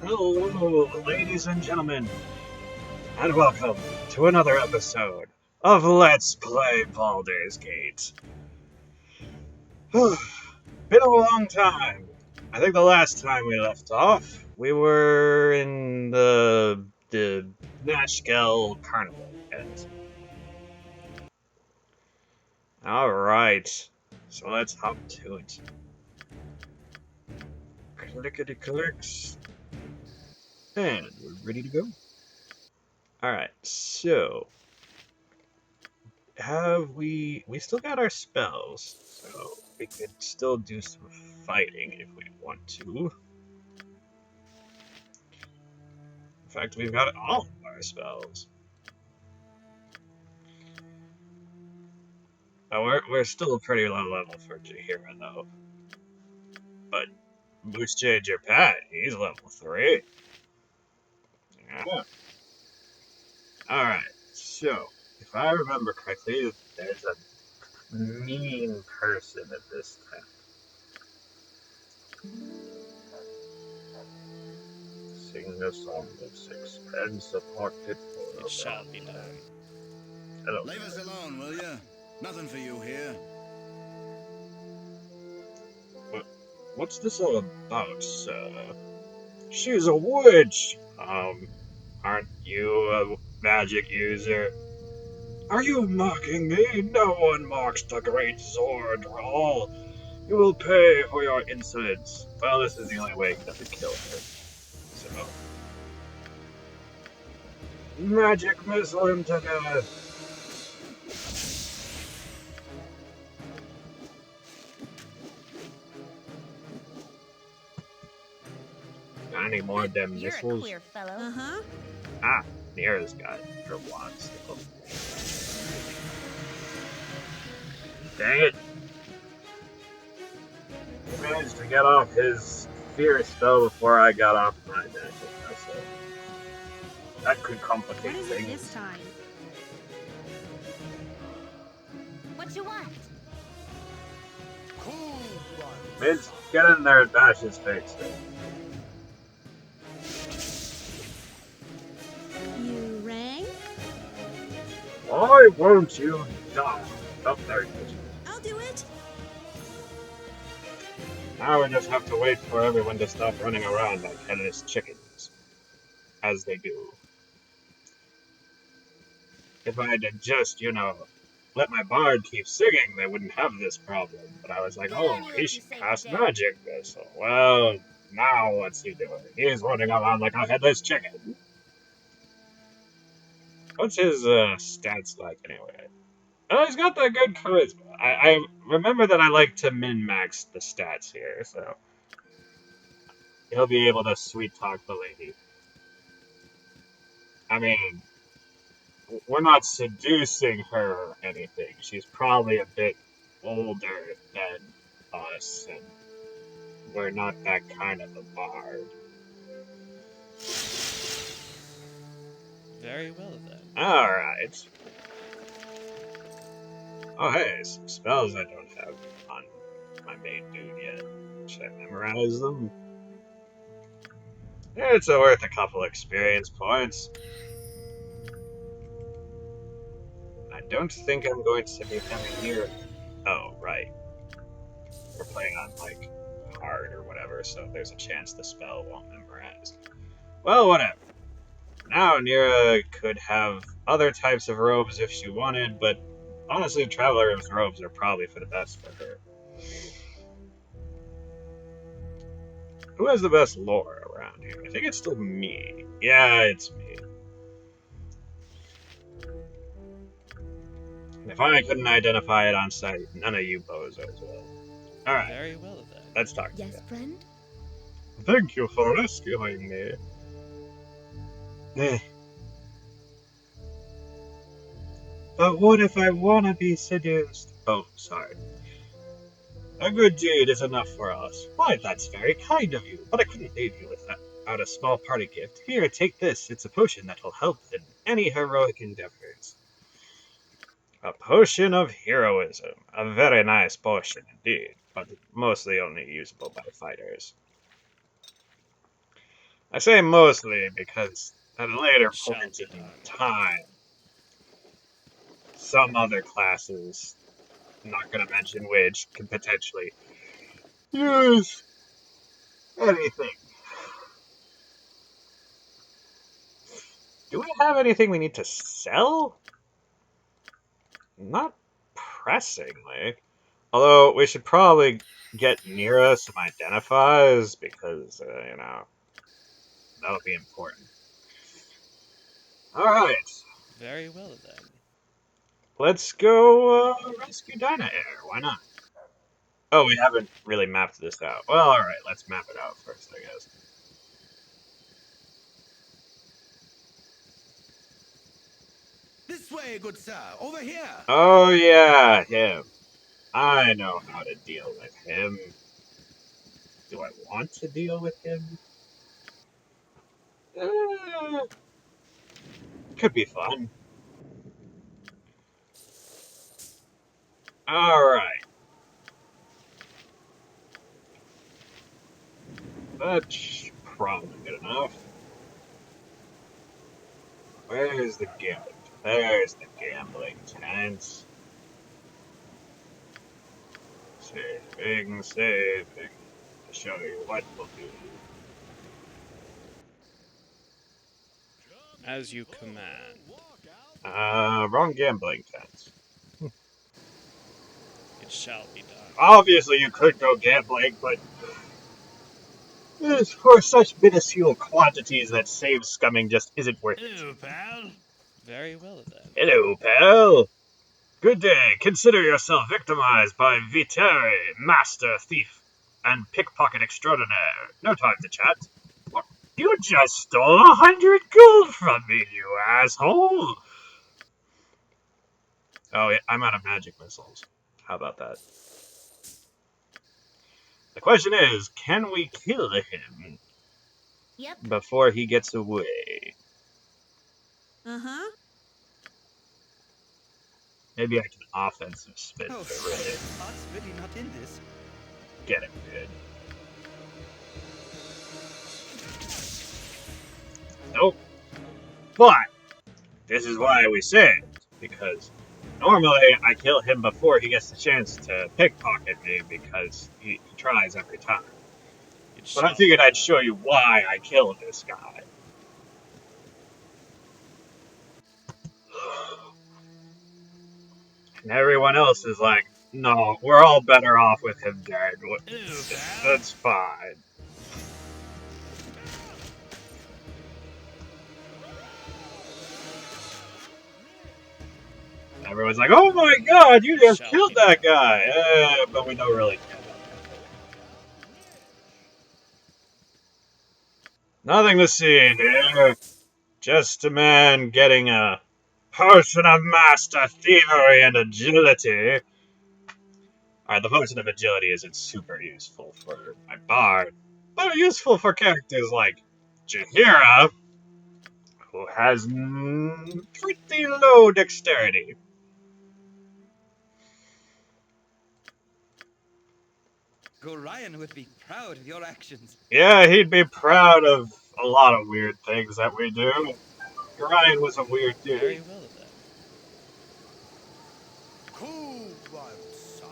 Hello, ladies and gentlemen, and welcome to another episode of Let's Play Baldur's Gate. Been a long time. I think the last time we left off, we were in the Nashkel Carnival. Alright, so let's hop to it. Clickety clicks. And we're ready to go. Alright, so we still got our spells, so we could still do some fighting if we want to. In fact, we've got all of our spells. We're still a pretty low level for Jahira though. But Boostjay Jerpat, he's level 3. Yeah. Alright, so if I remember correctly, there's a mean person at this time. Sing a song of sixpence, a pocket full of It shall be done. Hello. Leave us alone, will ya? Nothing for you here. What's this all about, sir? She's a witch! Aren't you a magic user? Are you mocking me? No one mocks the great Zordral. You will pay for your insolence. Well, this is the only way to kill her. So... Magic missile him to death! Got any more of them You're missiles? a queer fellow. Uh-huh. Ah, Nira's got her wand still. Dang it! He managed to get off his fear spell before I got off my magic missile. That could complicate What is things. it this time? What you want? Cool one. Vince, get in there and bash his face in. You rang? Why won't you die? Oh, there he is. I'll do it. Now we just have to wait for everyone to stop running around like headless chickens. As they do. If I had just, let my bard keep singing, they wouldn't have this problem. But I was like, oh, he should cast magic missile. Well, now what's he doing? He's running around like a headless chicken. What's his stats like anyway? Oh, he's got the good charisma. I remember that I like to min-max the stats here, so he'll be able to sweet-talk the lady. I mean, we're not seducing her or anything. She's probably a bit older than us, and we're not that kind of a bard. Very well then. Alright. Oh, hey, some spells I don't have on my main dude yet. Should I memorize them? It's worth a couple experience points. I don't think I'm going to be coming here. Oh, right. We're playing on, like, hard or whatever, so there's a chance the spell won't memorize. Well, whatever. Now Nira could have other types of robes if she wanted, but honestly, Traveler's robes are probably for the best for her. Who has the best lore around here? I think it's still me. Yeah, it's me. If I couldn't identify it on sight, none of you bozos will. Alright. Very well then. Let's talk to Yes, you. friend? Thank you for rescuing me. But what if I want to be seduced? Oh, sorry. A good deed is enough for us. Why, that's very kind of you, but I couldn't leave you without a small party gift. Here, take this. It's a potion that will help in any heroic endeavors. A potion of heroism. A very nice potion indeed, but mostly only usable by fighters. I say mostly because at a later It shall point be in done. time, some other classes, I'm not going to mention which, can potentially use anything. Do we have anything we need to sell? Not pressingly. Although we should probably get Nira some identifies because, you know, that'll be important. Alright, Very well then. let's go rescue Dinah Air. Why not? Oh, we haven't really mapped this out. Well, alright, let's map it out first, I guess. This way, good sir. Over here. Oh, yeah, him. I know how to deal with him. Do I want to deal with him? Could be fun. Alright. That's probably good enough. Where's the gambling? There's the gambling tent. Saving, saving. To show you what we'll do. As you command. Wrong gambling tent. It shall be done. Obviously, you could go gambling, but it's for such minuscule quantities that save scumming just isn't worth it. Hello, pal. Very well then. Hello, pal. Good day. Consider yourself victimized by Viteri, master thief and pickpocket extraordinaire. No time to chat. What? You just stole 100 gold from me, you asshole! Oh, yeah, I'm out of magic missiles. How about that? The question is, can we kill him Yep. before he gets away? Uh-huh. Maybe I can offensive spin Oh, to really heart's really not in this. get him good. Nope. But this is why we saved, because normally I kill him before he gets the chance to pickpocket me because he tries every time. It But I shall figured be I'd done. show you why I killed this guy. And everyone else is like, no, we're all better off with him dead. Hello, pal. That's fine. Everyone's like, oh my god, you It just shall killed be that done. guy. But we don't really care. Nothing to see here. Just a man getting a potion of master thievery and agility. Alright, the potion of agility isn't super useful for my bard, but useful for characters like Jaheira, who has pretty low dexterity. Gorion would be proud of your actions. Yeah, he'd be proud of a lot of weird things that we do. Ryan was a weird dude. Very well then. Cool, wild son.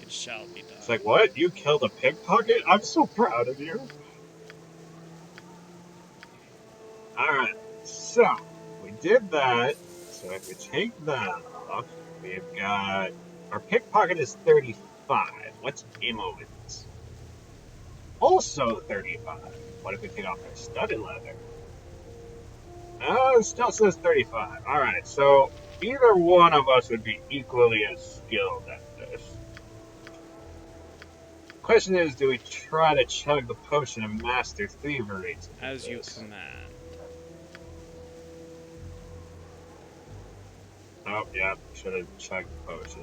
It shall be done. It's like, what? You killed a pickpocket? I'm so proud of you. Alright, so, we did that. So if we take that off, we've got... Our pickpocket is 35. What's Imogen's? Also 35. What if we take off our studded leather? It still says 35. Alright, so either one of us would be equally as skilled at this. Question is, do we try to chug the potion of master thievery to do As you this? command. Oh, yeah, should have chugged the potion.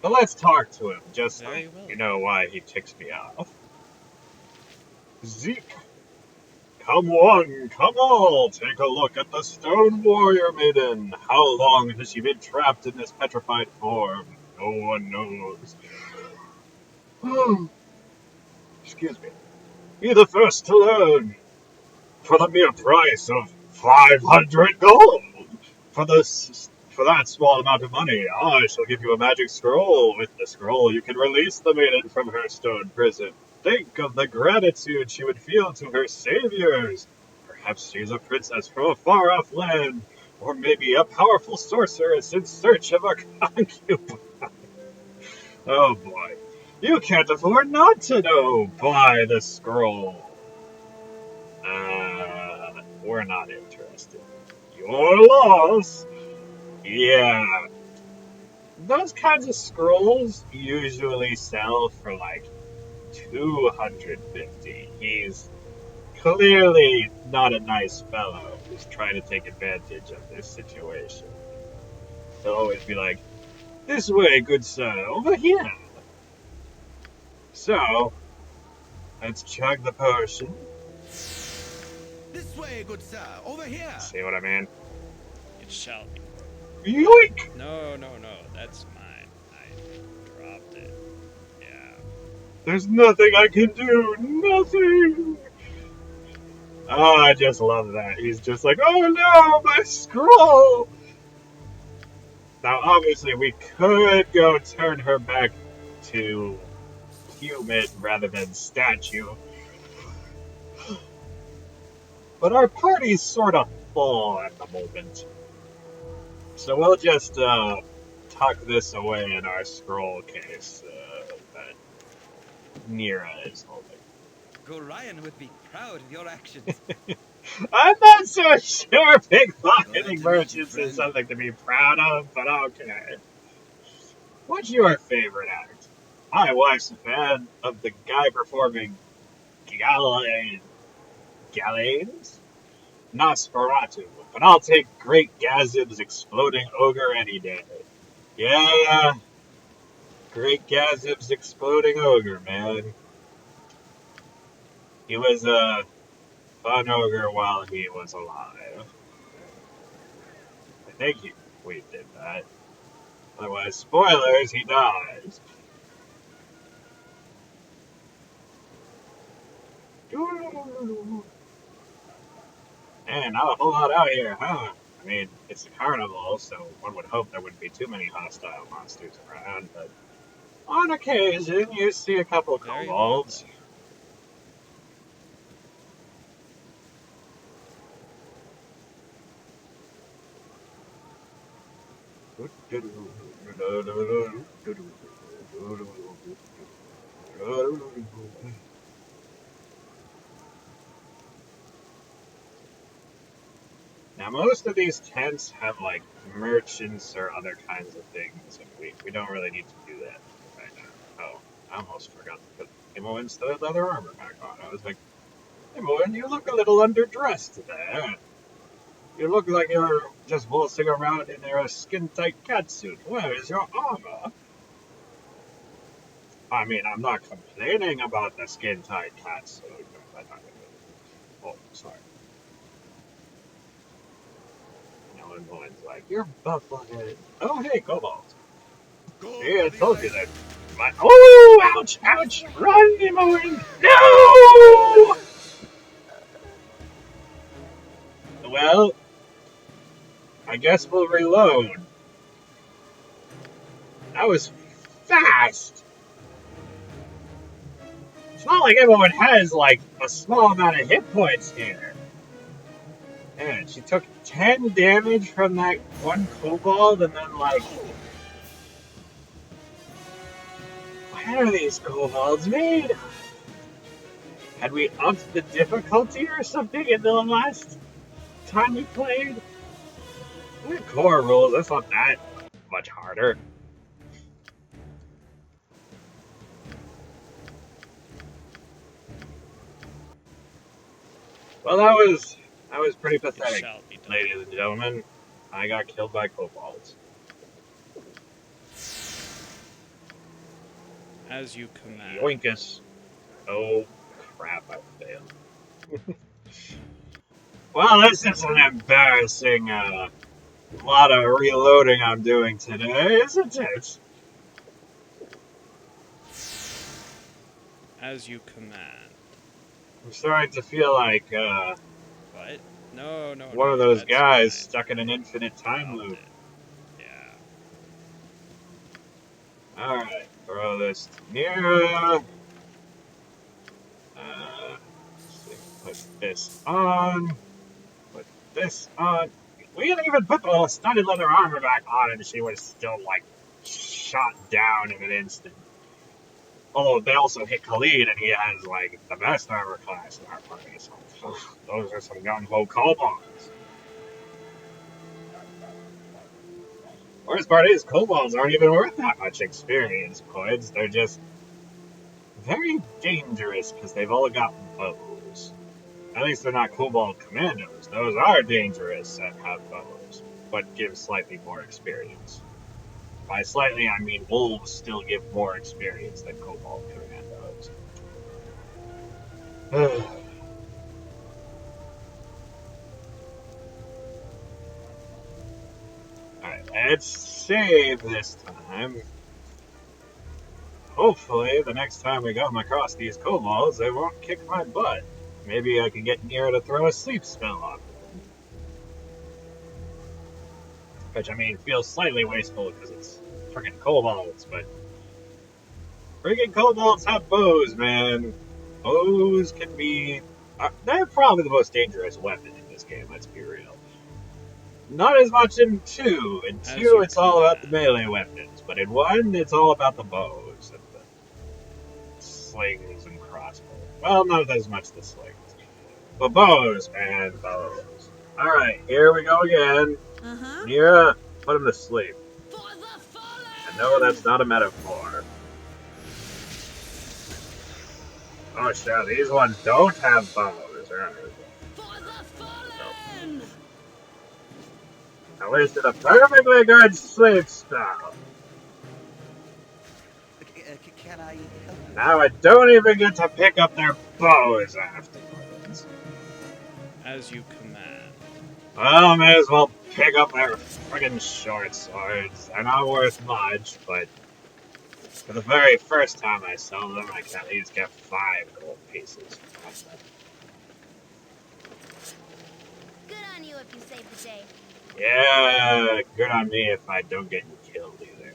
But let's talk to him, just so Very well. you know why he ticks me off. Zeke, Come one, come all, take a look at the stone warrior maiden. How long has she been trapped in this petrified form? No one knows. Excuse me. Be the first to learn. For the mere price of 500 gold. For that small amount of money, I shall give you a magic scroll. With the scroll, you can release the maiden from her stone prison. Think of the gratitude she would feel to her saviors. Perhaps she's a princess from a far-off land, or maybe a powerful sorceress in search of a concubine. Oh boy, you can't afford not to know. Buy the scroll. We're not interested. Your loss. Yeah, those kinds of scrolls usually sell for like 250. He's clearly not a nice fellow who's trying to take advantage of this situation. He'll always be like, "This way, good sir, over here." So, let's chug the potion. This way, good sir. Over here. See what I mean? It shall be. Yoink! No, that's mine. I dropped it. Yeah. There's nothing I can do. Nothing. Oh, I just love that. He's just like, oh no, my scroll! Now, obviously, we could go turn her back to human rather than statue. But our party's sort of full at the moment. So we'll just tuck this away in our scroll case that Nira is holding. Gorion would be proud of your actions. I'm not so sure pickpocketing Glad to meet you, merchants is friend. something to be proud of, but okay. What's your favorite act? My wife's a fan of the guy performing Galanes? Nosferatu, but I'll take Great Gazib's Exploding Ogre any day. Yeah, Great Gazib's Exploding Ogre, man. He was a fun ogre while he was alive. I think we did that. Otherwise, spoilers, he dies. Man, not a whole lot out here, huh? I mean, it's a carnival, so one would hope there wouldn't be too many hostile monsters around, but on occasion you see a couple Very well kobolds. then. Hmm. Now, most of these tents have like merchants or other kinds of things, and we don't really need to do that right now. Oh, I almost forgot to put Imoen's leather armor back on. I was like, Imoen, you look a little underdressed there. You look like you're just waltzing around in a skin-tight catsuit. Where is your armor? I mean, I'm not complaining about the skin-tight catsuit. Oh, sorry. No one's like, you're buffhead. Oh, hey, Cobalt. Go Yeah, I for the told you light. that. Oh, ouch, ouch. Run, Imoen. No! Well, I guess we'll reload. That was fast. It's not like everyone has, like, a small amount of hit points here. Man, she took 10 damage from that one kobold, and then, like... What are these kobolds made? Had we upped the difficulty or something in the last time we played? The core rules, that's not that much harder. Well, that was pretty It pathetic, shall be done. ladies and gentlemen. I got killed by kobolds. As you command. Yoinkus. Oh, crap, I failed. Well, this is an embarrassing lot of reloading I'm doing today, isn't it? As you command. I'm starting to feel like What? No, no, one of no. those That's guys mine. stuck in an infinite time Dropped loop. it. Yeah. Alright, throw this to Mira. Let's see, put this on. Put this on. We didn't even put the studded leather armor back on, and she was still, like, shot down in an instant. Although they also hit Khalid, and he has, like, the best armor class in our party, so those are some gung-ho kobolds. Worst part is, kobolds aren't even worth that much experience points. They're just very dangerous because they've all got bows. At least they're not kobold commandos. Those are dangerous and have bows, but give slightly more experience. By slightly, I mean wolves still give more experience than kobold commandos. Alright, let's save this time. Hopefully, the next time we come across these kobolds, they won't kick my butt. Maybe I can get Nira to throw a sleep spell on them. Which, I mean, feels slightly wasteful because it's freaking kobolds, but freaking kobolds have bows, man. Bows can be... they're probably the most dangerous weapon in this game, let's be real. Not as much in 2. In As 2, you it's all about the command. melee weapons, but in 1, it's all about the bows and the slings and crossbows. Well, not as much the slings. But bows, man, bows. Alright, here we go again. Uh-huh. Nira, put him to sleep. For the fallen! And no, that's not a metaphor. Oh shit, these ones don't have bows. Right. For the fallen! I wasted a perfectly good sleep spell. Can I help you? Now I don't even get to pick up their bows afterwards. As you command. Well, I may as well pick up their friggin' short swords. They're not worth much, but for the very first time I sell them, I can at least get 5 gold pieces from them. Good on you if you save the day. Yeah, good on me if I don't get killed either.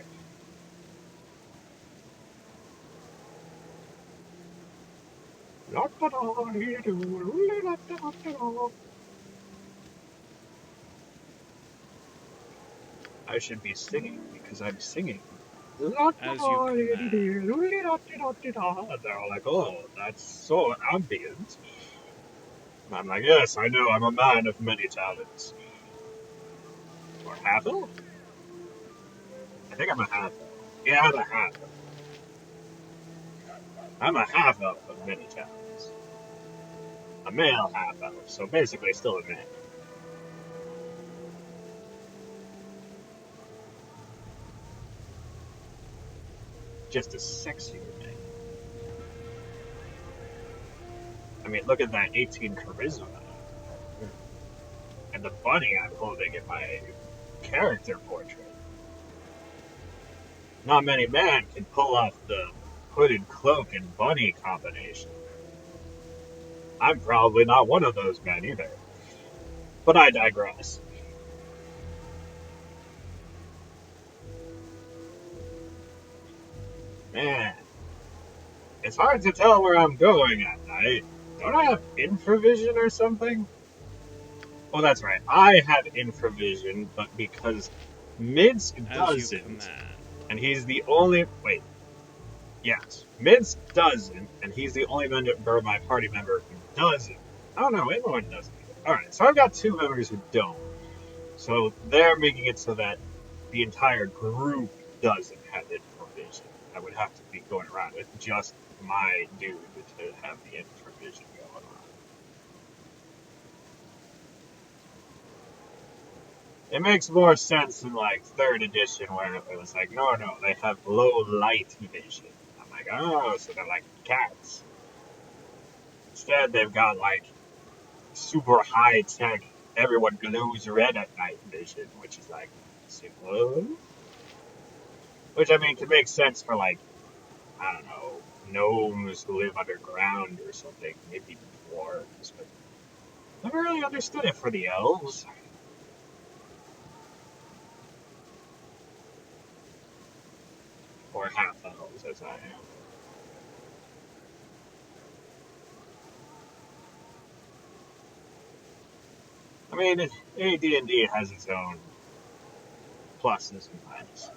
I should be singing because I'm singing. As you command. And they're all like, oh, that's so ambient. And I'm like, yes, I know, I'm a man of many talents. Or half elf? I think I'm a half elf. Yeah, I'm a half elf. I'm a half elf of many talents. A male half elf, so basically still a man. Just a sexier man. I mean, look at that 18 charisma. And the bunny I'm holding in my character portrait. Not many men can pull off the hooded cloak and bunny combination. I'm probably not one of those men either. But I digress. Man, it's hard to tell where I'm going at night. Don't I have infravision or something? Oh, that's right. I have infravision, but because Minsk As you doesn't, command. and he's the only... Wait. Yes. Minsk doesn't, and he's the only member of my party member who doesn't. Oh no, everyone doesn't. Alright, so I've got 2 members who don't. So they're making it so that the entire group doesn't have infravision. I would have to be going around with just my dude to have the infravision going on. It makes more sense in like 3rd edition where it was like, no, they have low light vision. I'm like, oh, so they're like cats. Instead, they've got like super high tech, everyone glows red at night vision, which is like, super. Which I mean, could make sense for like, I don't know, gnomes who live underground or something, maybe dwarves, but never really understood it for the elves. Or half elves, as I am. I mean, AD&D has its own pluses and minuses.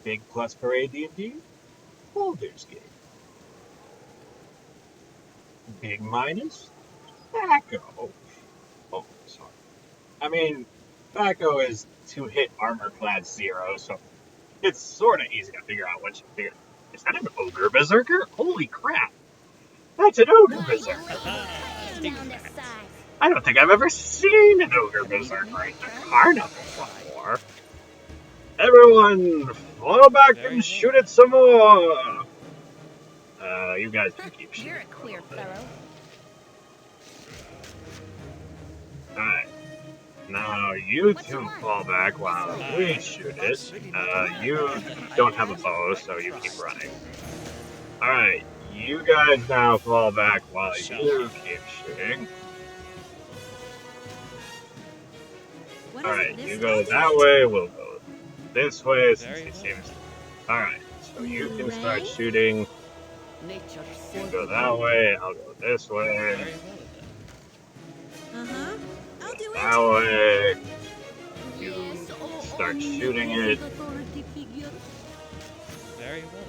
Big plus for AD&D, Baldur's Gate. Big minus, Tobacco. Oh, sorry. I mean, Tobacco is 2-hit armor class 0, so it's sort of easy to figure out what you figure. Is that an ogre berserker? Holy crap! That's an ogre Why, berserker! Haha, you take down to that. size. I don't think I've ever seen an ogre berserker in the carnival before. Everyone, fall back Very and well. shoot it some more! You guys can keep You're shooting a for a queer little bit. fellow. Alright, now you What you two want? fall back while we shoot it. You don't have a bow, so you keep running. Alright, you guys now fall back while Shall you we? keep shooting. What is it Alright, this you go time? that way, we'll go this way since Very he well. seems. Alright, so you can start Boomerang? shooting. Nature You go that way, I'll go this way. Very well then. Uh-huh. I'll Go do that it. way. Yes, You oh, start shooting it. omnipresent authority figure. Very well.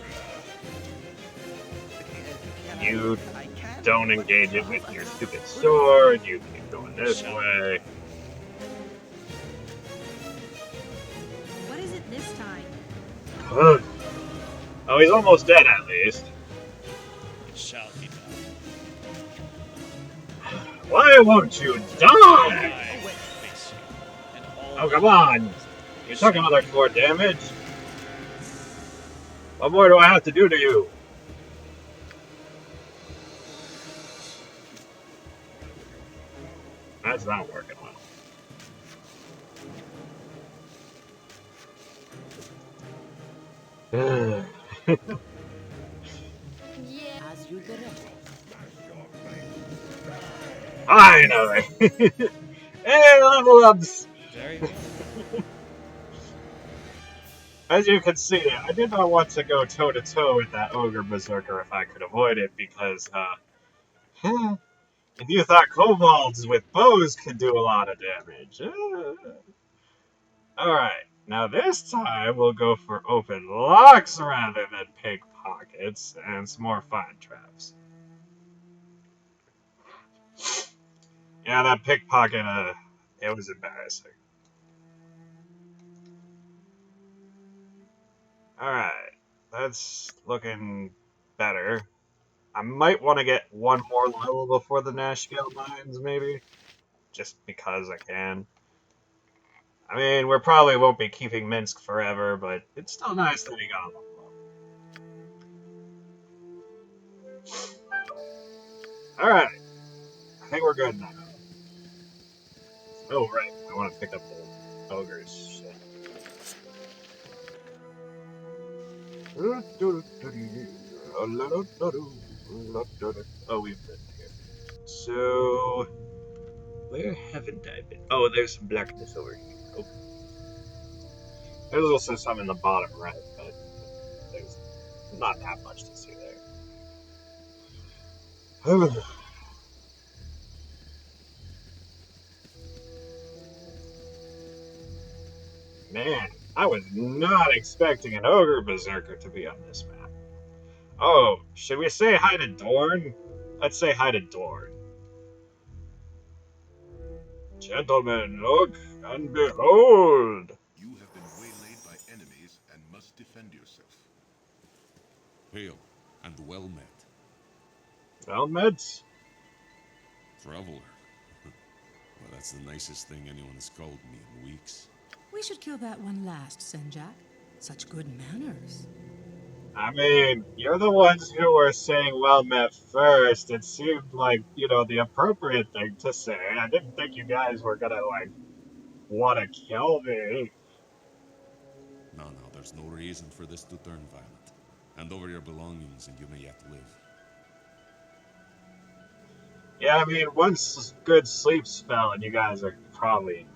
You don't engage it with your stupid sword. You keep going this Shall way. What is it this time? Ugh. Oh, he's almost dead at least. It shall be done. Why won't you die? I will face you, and all Oh, the come on. enemies You took shall another be 4 damage. What more do I have to do to you? That's not working well. Yeah. As you direct. Finally! Hey, level ups! very well. As you can see, I did not want to go toe to toe with that ogre berserker if I could avoid it because, if you thought kobolds with bows could do a lot of damage. Alright, now this time we'll go for open locks rather than pickpockets and some more fine traps. Yeah, that pickpocket, it was embarrassing. Alright, that's looking better. I might want to get one more level before the Nashville Mines, maybe. Just because I can. I mean, we probably won't be keeping Minsk forever, but it's still nice that we got a level up. Alright, I think we're good now. Oh, right, I want to pick up the ogres shit. Oh, we've been here. So, where haven't I been? Oh, there's some blackness over here. Okay. There's also some in the bottom right, but there's not that much to see there. Man, I was not expecting an ogre berserker to be on this map. Oh, should we say hi to Dorn? Let's say hi to Dorn. Gentlemen, look and behold! You have been waylaid by enemies and must defend yourself. Hail, and well met. Well met. Traveler. Well, that's the nicest thing anyone has called me in weeks. We should kill that one last, Senjak. Such good manners. I mean, you're the ones who were saying well met first. It seemed like, the appropriate thing to say. I didn't think you guys were gonna, want to kill me. No, there's no reason for this to turn violent. Hand over your belongings and you may yet live. Yeah, I mean, one good sleep spell and you guys are probably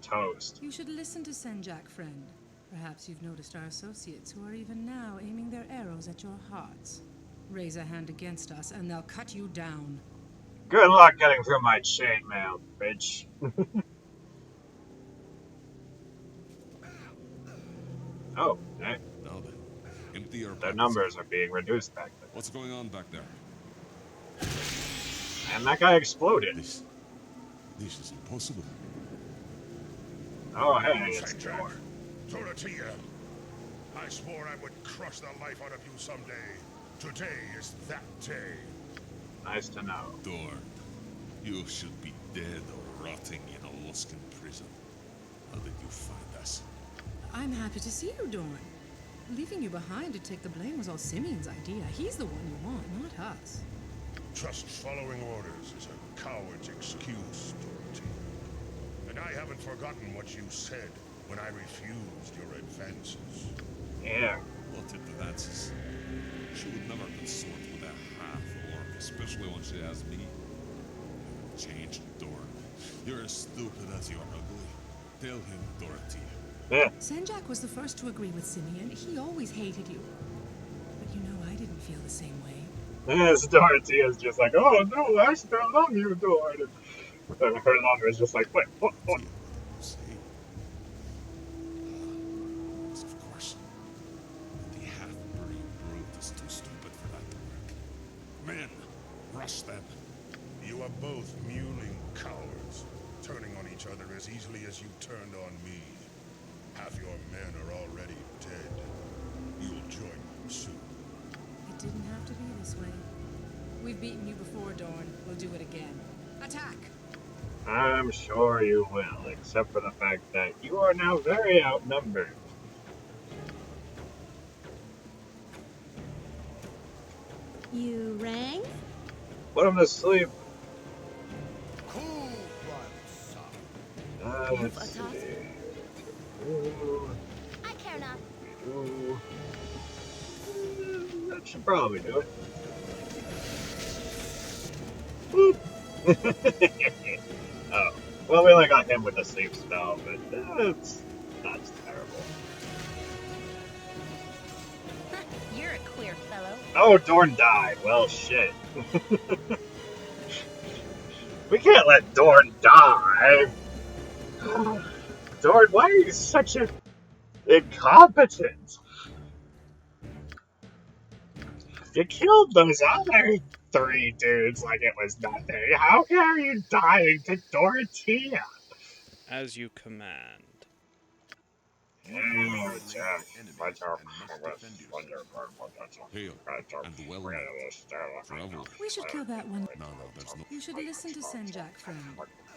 toast. You should listen to Senjak, friend. Perhaps you've noticed our associates who are even now aiming their arrows at your hearts. Raise a hand against us and they'll cut you down. Good luck getting through my chainmail, bitch. Oh, hey, Now then, empty your their pockets. numbers are being reduced back there. What's going on back there? And that guy exploded. This is impossible. Oh, hey, it's Saint Jack, Thor. Dorothea. I swore I would crush the life out of you someday. Today is that day. Nice to know. Dorn, you should be dead or rotting in a Luskan prison. How did you find us? I'm happy to see you, Dorn. Leaving you behind to take the blame was all Simeon's idea. He's the one you want, not us. Just following orders is a coward's excuse, Dorothy. And I haven't forgotten what you said when I refused your advances. Yeah. What advances? She would never consort with a half-orc, especially when she has me. Changed, Dorn. You're as stupid as you are ugly. Tell him, Dorothy. Yeah. Senjak was the first to agree with Simeon. He always hated you. But you know, I didn't feel the same way. Yes, Dorothy is just like, oh no, I still love you, Dorn. And her lover is just like, wait, what? Say? Yes, of course. The half-breed brute is too stupid for that to work. Men, rush them. You are both mewling cowards, turning on each other as easily as you turned on me. Half your men are already dead. You'll join them soon. It didn't have to be this way. We've beaten you before, Dorn. We'll do it again. Attack! I'm sure you will, except for the fact that you are now very outnumbered. You rang? Put him to sleep. Cool one, son. Let's see. Ooh, I care not. ooh. That should probably do it. Boop. Oh. Well, we only got him with a sleep spell, but that's terrible. You're a queer fellow. Oh, Dorn died. Well, shit. We can't let Dorn die. Dorn, why are you such an incompetent? You killed those other 3 dudes like it was nothing. How are you dying to Dorothea? As you command. You are being Oh, laid by Jack. enemies and must defend yourself. Hail, and well met, traveler. We should kill that one. No, there's no... You should listen to Senjak, friend.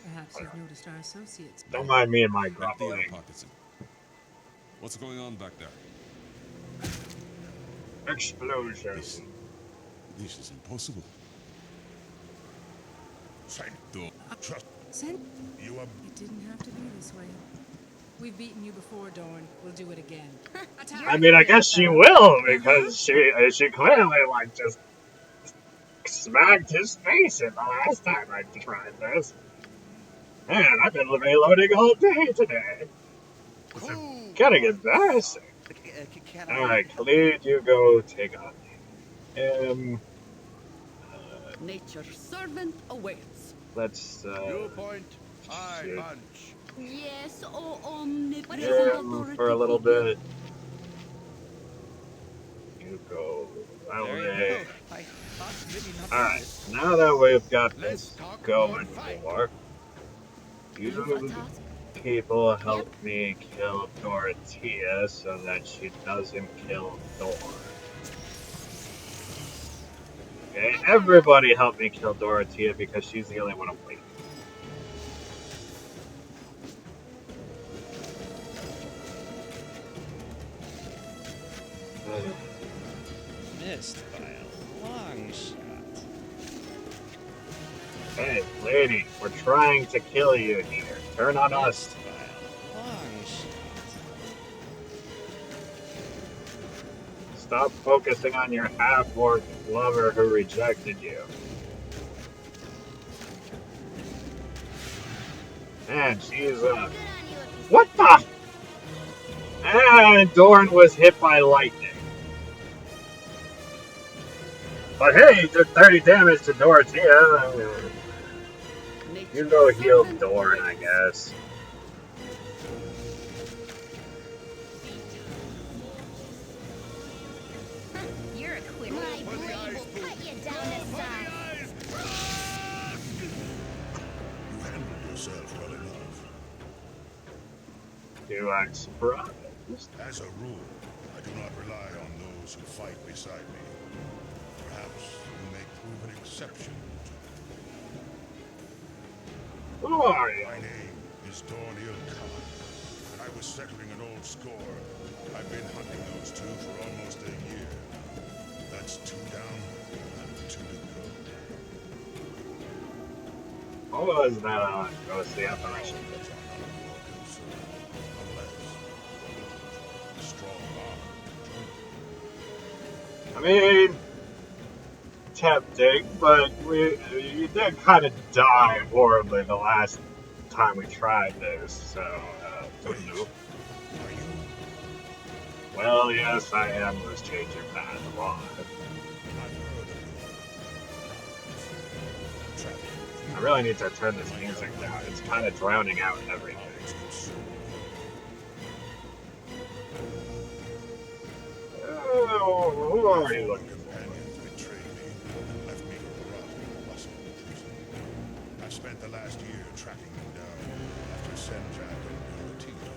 Perhaps you've noticed our associates. Don't mind me and my Empty your grumbling. pockets. What's going on back there? Explosion. This is impossible. Saint, Dorn, trust you are It didn't have to be this way. We've beaten you before, Dorn. We'll do it again. Attack! I mean, I guess she will, because she clearly, just smacked his face in the last time I tried this. Man, I've been reloading all day today. It's getting embarrassing. Alright, Khalid, you go take on him. Nature's servant awaits. Let's, You point, I shoot punch. Yes, oh omnipotent him authority for a little figure. bit. You go that There you way. I thought maybe not. Alright, now that we've got Let's this talk going more fight. for, You've you a task. people help me kill Dorothea so that she doesn't kill Thor. Okay, everybody help me kill Dorothea because she's the only one awake. Missed by a long shot. Hey, lady, we're trying to kill you here. Turn on us. Missed by a long shot. Stop focusing on your half-orc lover who rejected you. Man, she's, Good on you if you what the? And Dorn was hit by lightning. But hey, he did 30 damage to Dorothea. You go heal Dorn, I guess. You're a clear. My blade will cut you down to size. You handled yourself well enough. You are surprised. As a rule, I do not rely on those who fight beside me. Perhaps you may prove an exception. Who are you? My name is Dornil Khan. I was settling an old score. I've been hunting those two for almost a year. That's 2 down and 2 to go. What was that? What was the apparition? That's on none of your concern. Unless a strong arm. I mean, tempting, but you did kind of die horribly the last time we tried this, so, Wait, don't know. are you? Well, yes, I am. Let's change your path a lot. I've heard of your traveling. I really need to turn this music down. It's kind of drowning out everything. Oh, who are you looking for? Companions betrayed me and left me rotting in a muscle prison. I've spent the last year tracking them down. After Senjak and Dorothea,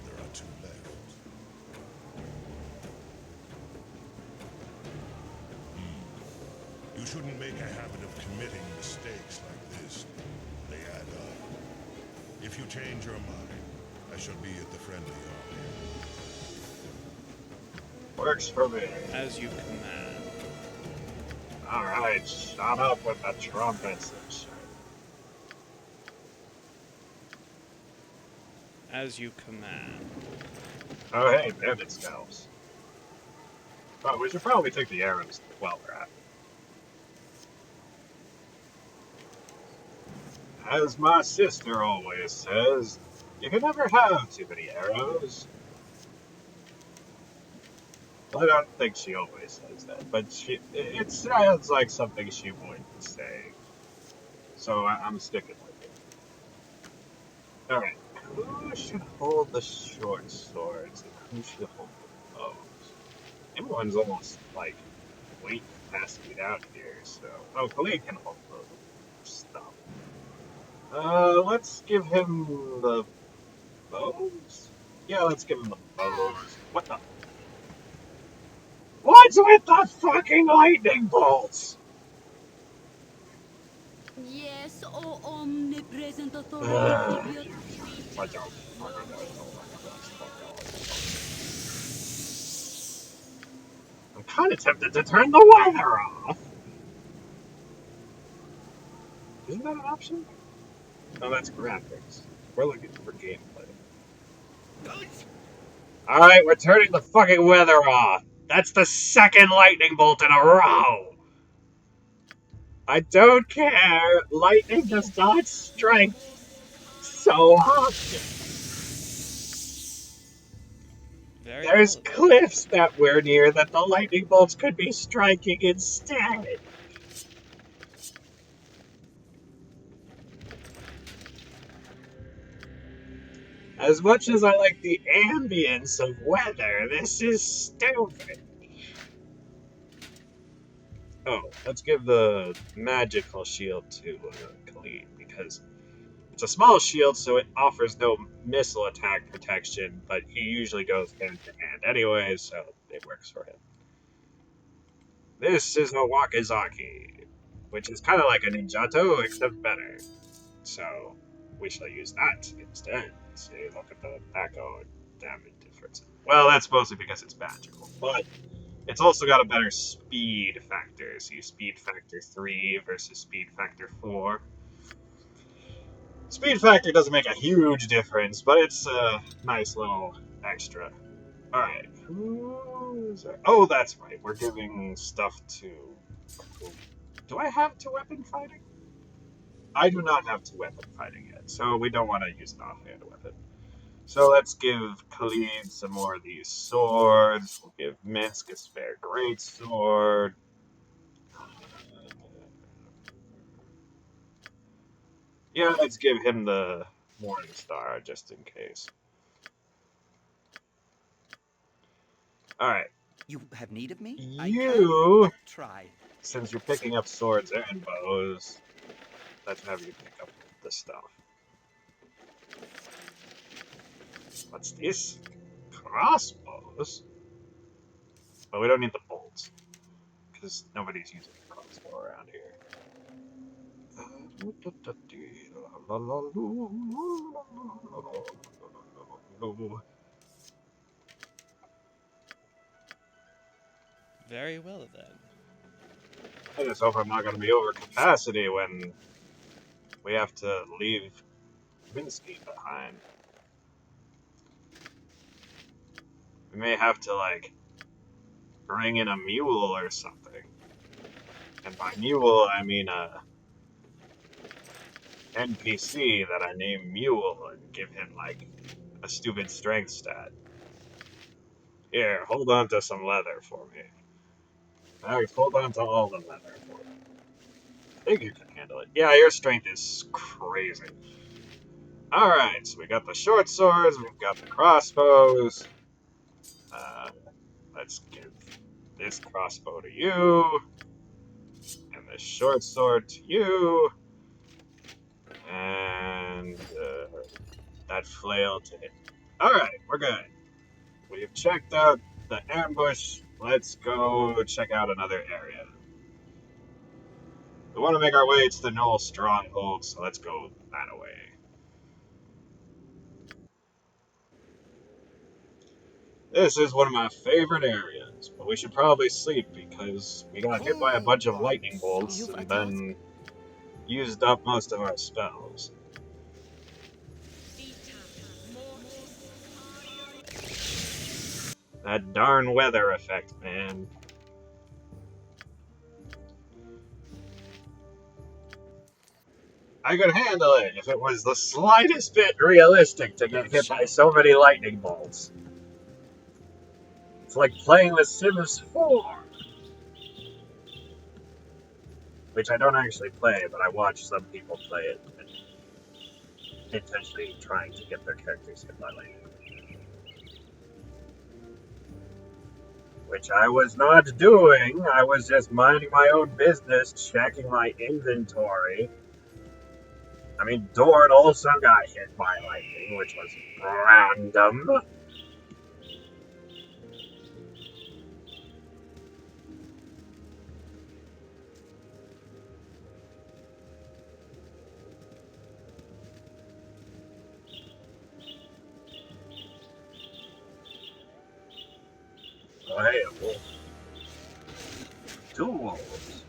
there are 2 left. You shouldn't make a habit of committing mistakes like this. They add up. If you change your mind, I shall be at the friendly army. Works for me. As you command. Alright, shut up with the trumpets and shit. As you command. Oh, hey, bandit scouts. Oh, we should probably take the arrows while we're at it. As my sister always says, you can never have too many arrows. I don't think she always says that, but it sounds like something she would say. So I'm sticking with it. Alright, who should hold the short swords and who should hold the bows? Everyone's almost like way past me out here, so. Oh, Khalid can hold the stuff. Let's give him the bows? Yeah, let's give him the bows. What the? What's with the fucking lightning bolts? Yes, O omnipresent authority. Watch out. I'm kind of tempted to turn the weather off. Isn't that an option? Oh, that's graphics. We're looking for gameplay. Alright, we're turning the fucking weather off. That's the second lightning bolt in a row. I don't care. Lightning does not strike so often. There's Well. cliffs that we're near that the lightning bolts could be striking instead. As much as I like the ambience of weather, this is stupid. Oh, let's give the magical shield to Khalid, because it's a small shield, so it offers no missile attack protection, but he usually goes hand to hand anyway, so it works for him. This is a Wakizaki, which is kind of like a Ninjato, except better. So we shall use that instead. See, look at the echo and damage difference. Well, that's mostly because it's magical, but It's also got a better speed factor. So you speed factor 3 versus speed factor 4. Speed factor doesn't make a huge difference, but it's a nice little extra. Alright. Oh, that's right. We're giving stuff to... Do I have two weapon fighting? I do not have two weapon fighting yet, so we don't want to use an offhand weapon. So let's give Khalid some more of these swords. We'll give Minsk a spare greatsword. Yeah, let's give him the Morning Star just in case. Alright. You have need of me? You, I can try. since you're picking up swords and bows, let's have you pick up the stuff. What's this? Crossbows? But we don't need the bolts, because nobody's using a crossbow around here. Very well then. I just hope I'm not going to be over capacity when we have to leave Minsky behind. We may have to, like, bring in a mule or something. And by mule, I mean a NPC that I name Mule and give him, like, a stupid strength stat. Here, hold on to some leather for me. Alex, hold on to all the leather for me. I think you can handle it. Yeah, your strength is crazy. Alright, so we got the short swords, we've got the crossbows. Let's give this crossbow to you, and this short sword to you, and that flail to him. Alright, we're good. We've checked out the ambush. Let's go check out another area. We want to make our way to the Knoll Stronghold, so let's go that way. This is one of my favorite areas, but we should probably sleep because we got hit by a bunch of lightning bolts and then used up most of our spells. That darn weather effect, man. I could handle it if it was the slightest bit realistic to get hit by so many lightning bolts. It's like playing The Sims 4. Which I don't actually play, but I watch some people play it and intentionally trying to get their characters hit by lightning. Which I was not doing. I was just minding my own business, checking my inventory. I mean, Dorn also got hit by lightning, which was random. Oh, hey, a wolf. Two wolves.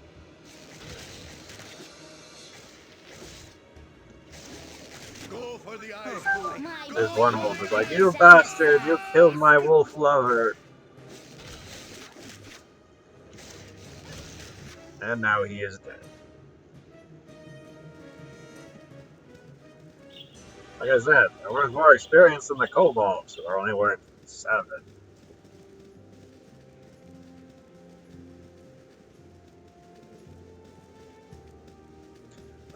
Go for the ice. This one wolf is like, you bastard, you killed my wolf lover. And now he is dead. Like I said, I was more experienced than the kobolds, who are only worth 7.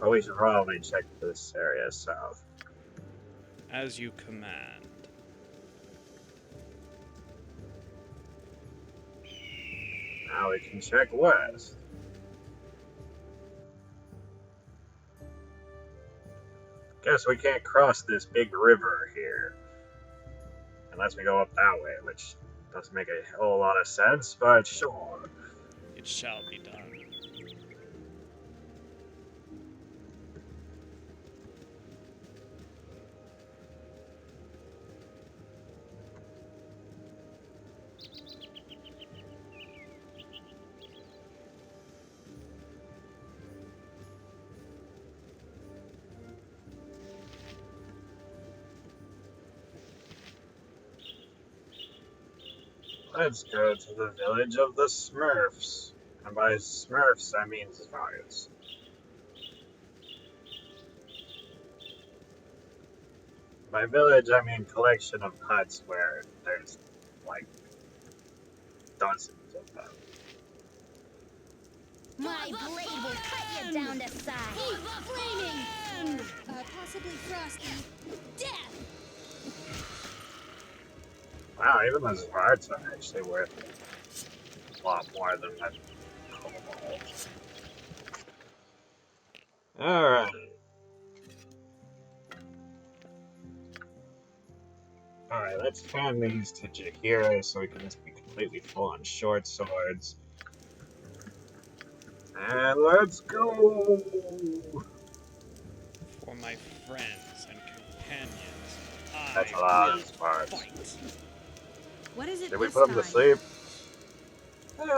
Oh, we should probably check this area south. As you command. Now we can check west. Guess we can't cross this big river here. Unless we go up that way, which doesn't make a whole lot of sense, but sure. It shall be done. Let's go to the village of the Smurfs. And by Smurfs, I mean Zvards. By village, I mean collection of huts where there's, like, dozens of them. My blade will cut you down to size. Flaming! Possibly frosty. Death! Wow, even the Zvards are actually worth a lot more than that Kobold. Alright. Alright, let's turn these to Jahira so we can just be completely full on short swords. And let's go! For my friends and companions, That's I a lot will of Zvards. fight. What is it Did we this put them to time? sleep?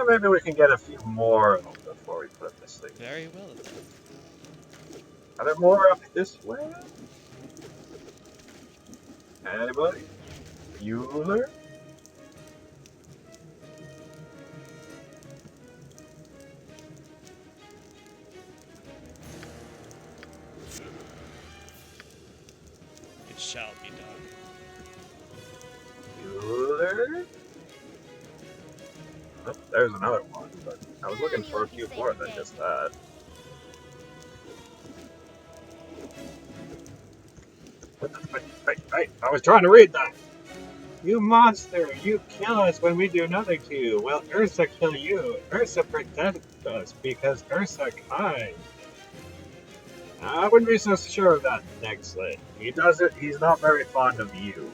Maybe we can get a few more of them before we put them to sleep. Very well then. Are there more up this way? Anybody? Bueller? It shall be done. Bueller? Oh, there's another one, but I was looking for a few more than just that. Hey, I was trying to read that! You monster! You kill us when we do nothing to you. Well, Ursa kill you. Ursa protect us because Ursa kind. I wouldn't be so sure of that, Nextlet. He's not very fond of you.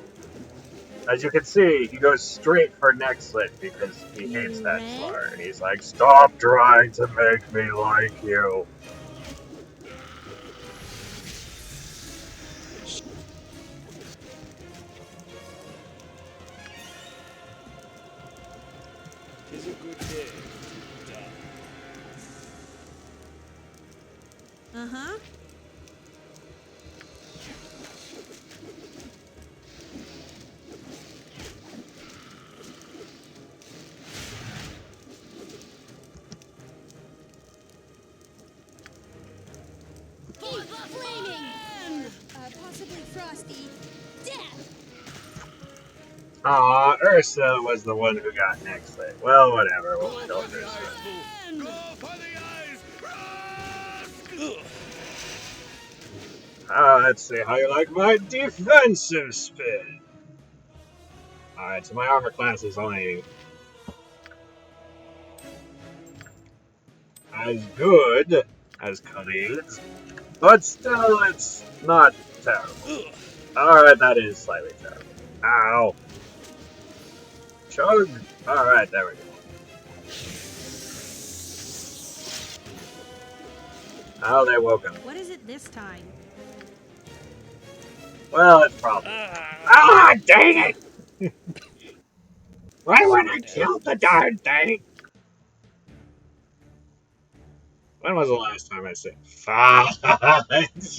As you can see, he goes straight for Nextlet because he hates that slur. He's like, stop trying to make me like you. Tis a good day to die. Uh-huh. Flaming! Possibly frosty. Death! Aw, Ursa was the one who got Nextlet. Well, whatever. We'll kill Ursa. Let's see how you like my defensive spin. Alright, so my armor class is only as good as Khalid's, but still, it's not terrible. Alright, that is slightly terrible. Ow. Chug. Alright, there we go. Oh, they woke up. What is it this time? Well, it's probably. Ah, dang it! Why would I kill the darn thing? When was the last time I said fudge?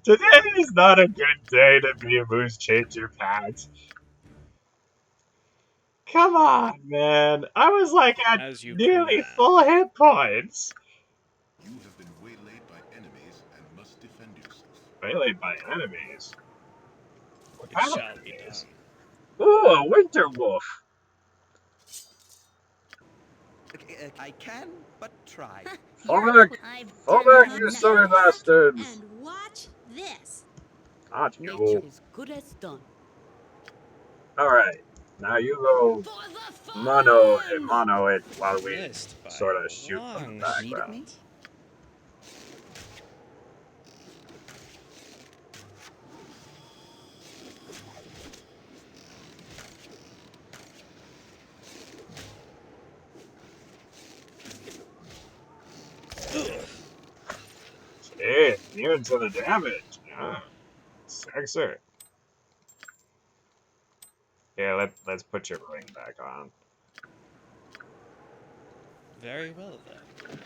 Today is not a good day to be a moose changer, Pat. Come on, man. I was like at As you nearly command. full hit points. You have been waylaid by enemies and must defend yourself. Waylaid by enemies. What It kind of shall be done. enemies? Ooh, a winter wolf. I can but try. Fall back! I've Fall done back, you enough. sorry bastards! And watch this. Not Nature you. is good as done. Alright, now you go For the mono fun! it while we Missed by sort a of shoot from long the background. shot. Hey, immune to the damage. Ah, sexy. Yeah, let's put your ring back on. Very well then.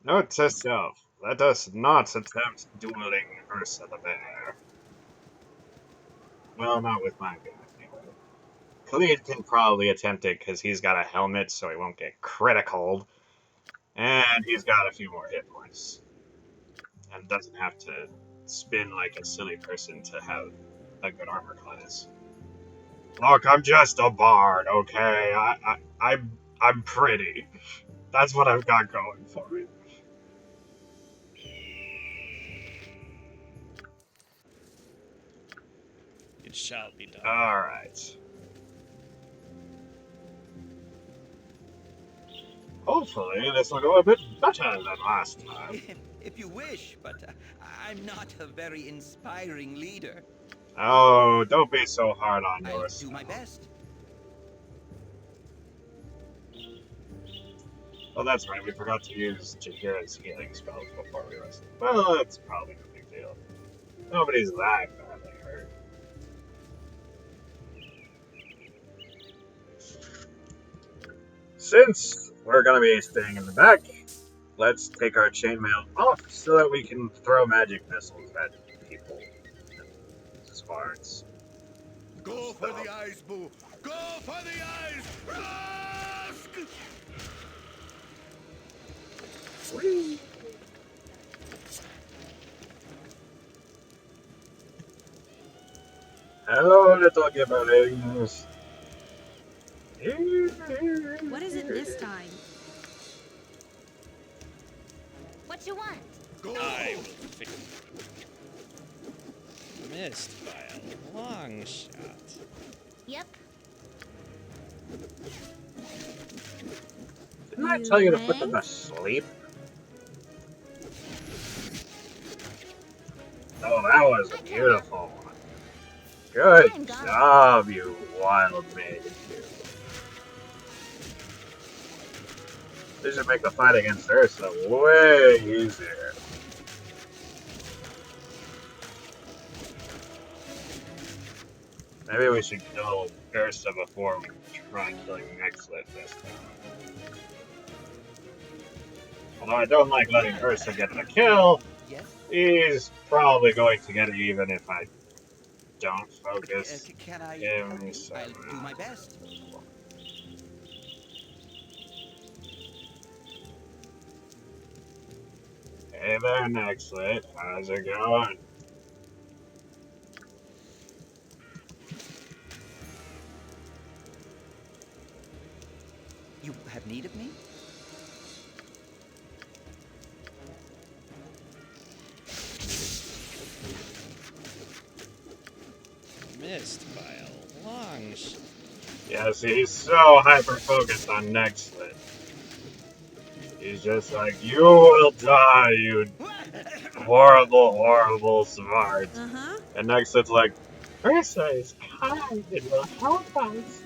Note to self, let us not attempt dueling Ursa the Bear. Well, not with my gun. Anyway. Khalid can probably attempt it because he's got a helmet, so he won't get critical. And he's got a few more hit points. And doesn't have to spin like a silly person to have a good armor class. Look, I'm just a bard, okay? I'm pretty. That's what I've got going for me. It shall be done. Alright. Hopefully this will go a bit better than last time. If you wish, but I'm not a very inspiring leader. Oh, don't be so hard on I'll yourself. do my best. Oh, that's right, we forgot to use Jahira's healing spells before we rested. Well, that's probably no big deal. Nobody's that badly hurt. Since we're gonna be staying in the back, let's take our chainmail off so that we can throw magic missiles at people. Sparks. Go for the eyes, Boo! Go for the eyes! Rusk! Whee! Hello, little gibberlings. What is it this time? What you want? Go! I will fix missed by a long shot. Yep. Didn't I tell you to put them to sleep? Oh, that was a beautiful one. Good job, you wild mage. This should make the fight against Ursa way easier. Maybe we should kill Ursa before we try killing Nexlet this time. Although I don't like letting Ursa get the kill, Yes? he's probably going to get it even if I don't focus Can I him. help you? So I'll do my best. Hey there, Nexlet. How's it going? You have need of me? Missed by a long shot. Yes, he's so hyper-focused on Nexlet. He's just like, you will die, you horrible, horrible smart. Uh-huh. And Nexlet's like, Ursa is kind and will help us.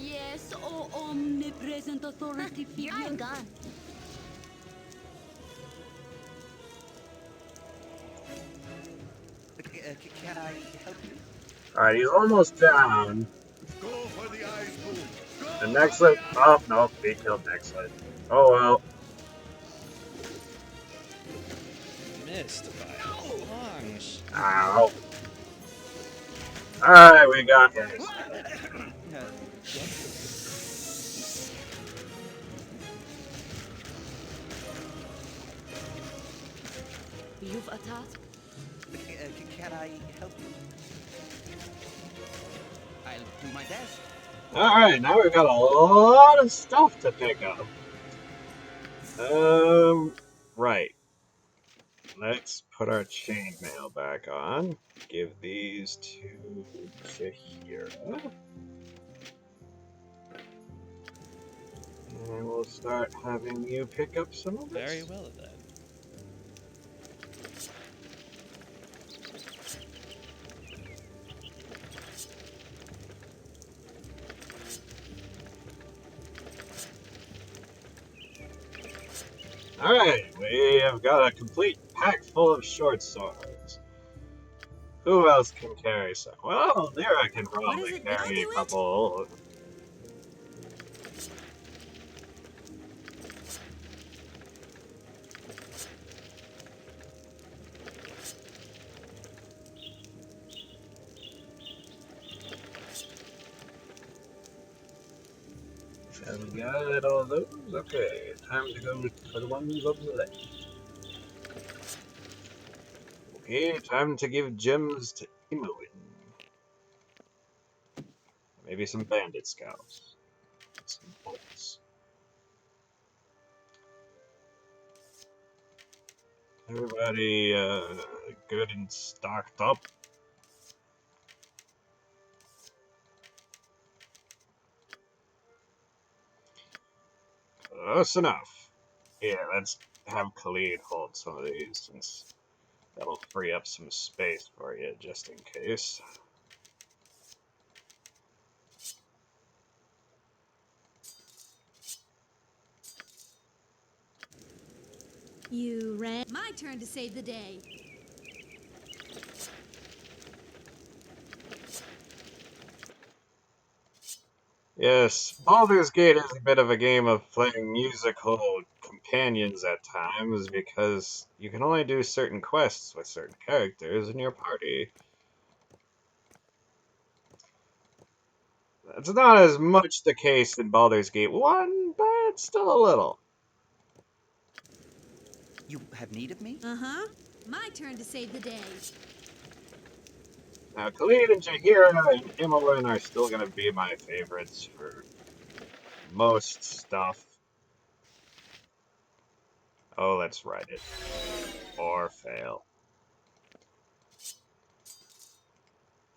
Yes, oh omnipresent authority figure. I'm gone. Can I help you? Alright, he's almost down. Go for the eyes, Boo! Go! And Nexlet, oh, no, he killed Nexlet. Oh well. Missed by a long shot. Ow. Alright, we got this. Yes? You've a task? Can I help you? I'll do my best. Alright, now we've got a lot of stuff to pick up. Right. Let's put our chainmail back on. Give these to Jahira. And we'll start having you pick up some of this. Very well then. Alright, we have got a complete pack full of short swords. Who else can carry some? Well, Lyra can probably carry a couple. And we got all those. Okay, time to go for the ones on the left. Okay, time to give gems to Imoen. Maybe some bandit scouts. Some bolts. Everybody good and stocked up. Close enough. Yeah, let's have Khalid hold some of these since that'll free up some space for you just in case. You ran. My turn to save the day. Yes, Baldur's Gate is a bit of a game of playing musical companions at times because you can only do certain quests with certain characters in your party. It's not as much the case in Baldur's Gate 1, but still a little. You have need of me? Uh-huh. My turn to save the day. Now, Khalid and Jaheira and Imoen are still going to be my favorites for most stuff. Oh, let's write it. Or fail.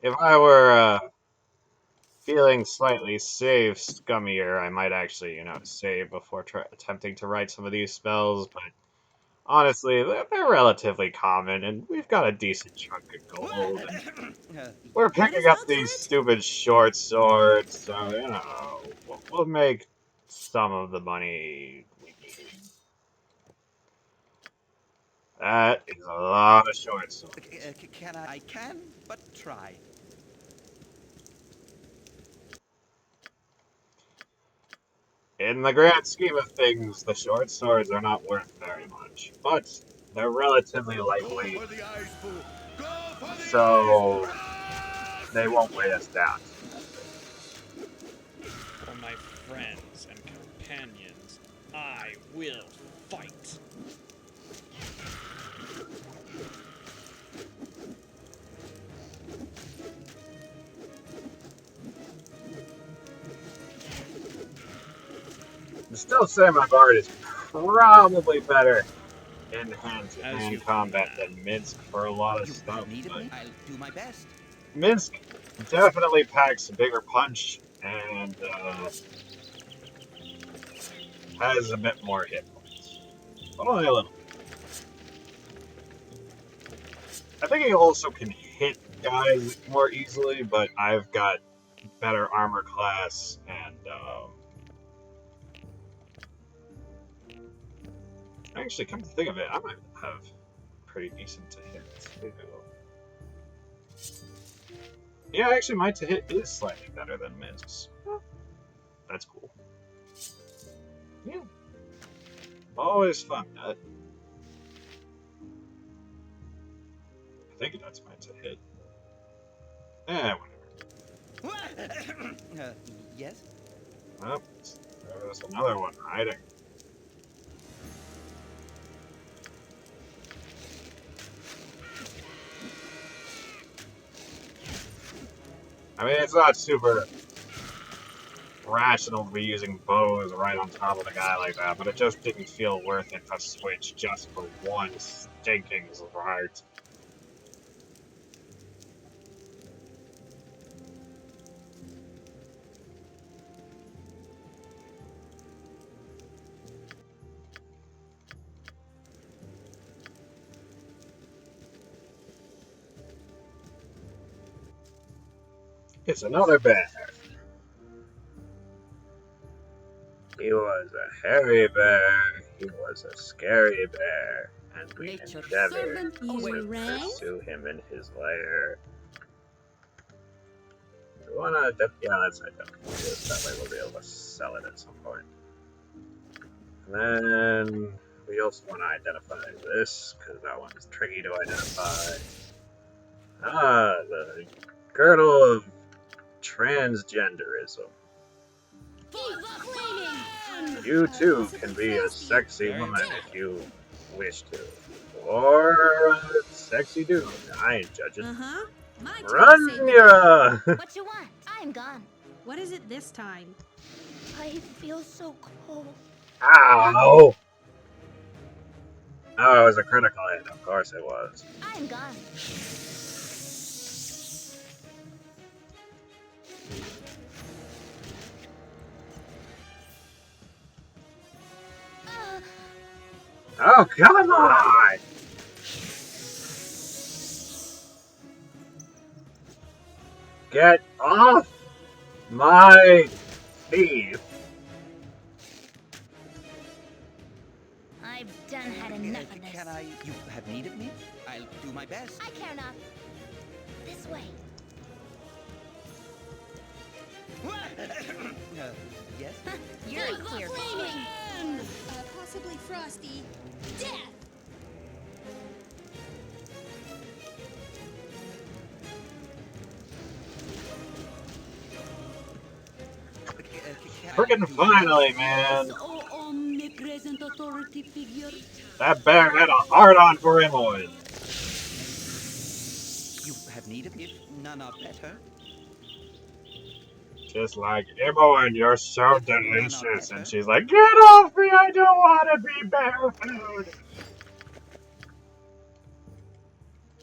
If I were feeling slightly scummier, I might actually, save before attempting to write some of these spells, but honestly, they're relatively common, and we've got a decent chunk of gold. We're picking up these stupid short swords, so, we'll make some of the money we need. That is a lot of short swords. Can I can, but try. In the grand scheme of things, the short swords are not worth very much, but they're relatively lightweight, so they won't weigh us down. For my friends and companions, I will fight. I'm still saying my bard is probably better in hand-to-hand combat than Minsk for a lot of stuff, but I'll do my best. Minsk definitely packs a bigger punch and has a bit more hit points. But only a little. I think he also can hit guys more easily, but I've got better armor class and actually, come to think of it, I might have pretty decent to hit too. Yeah, actually, my to hit is slightly better than Miz's. That's cool. Yeah. Always fun, Nut. I think that's my to hit. Whatever. Yes? Oh, there's another one hiding. I mean, it's not super rational to be using bows right on top of the guy like that, but it just didn't feel worth it to switch just for one stinking right. It's another bear. He was a hairy bear, he was a scary bear, and we endeavored to pursue him in his lair. We wanna, yeah, let's identify this, that way we'll be able to sell it at some point. And then we also want to identify this, because that one is tricky to identify. Ah, the girdle of transgenderism. Keep flaming! You too can possibly be a frosty. sexy Very woman well. if you wish to. Or a sexy dude. I ain't judging. Uh-huh. My turn to save the day. Run, What you want? I'm gone. What is it this time? I feel so cold. Ow! Oh, it was a critical hit. Of course it was. I'm gone. Oh, come on! Get off my thief! I've done had enough of this. Can I? You have need of me? I'll do my best. I care not. This way. Yes? You're a queer Flaming! Possibly frosty. Death! Freaking finally, man! So omnipresent authority figure. That bear had a hard-on for Imoen. You have need of me if none are better. Just like, Imoen, you're so If none are delicious. better. And she's like, get off me, I don't want to be bear food.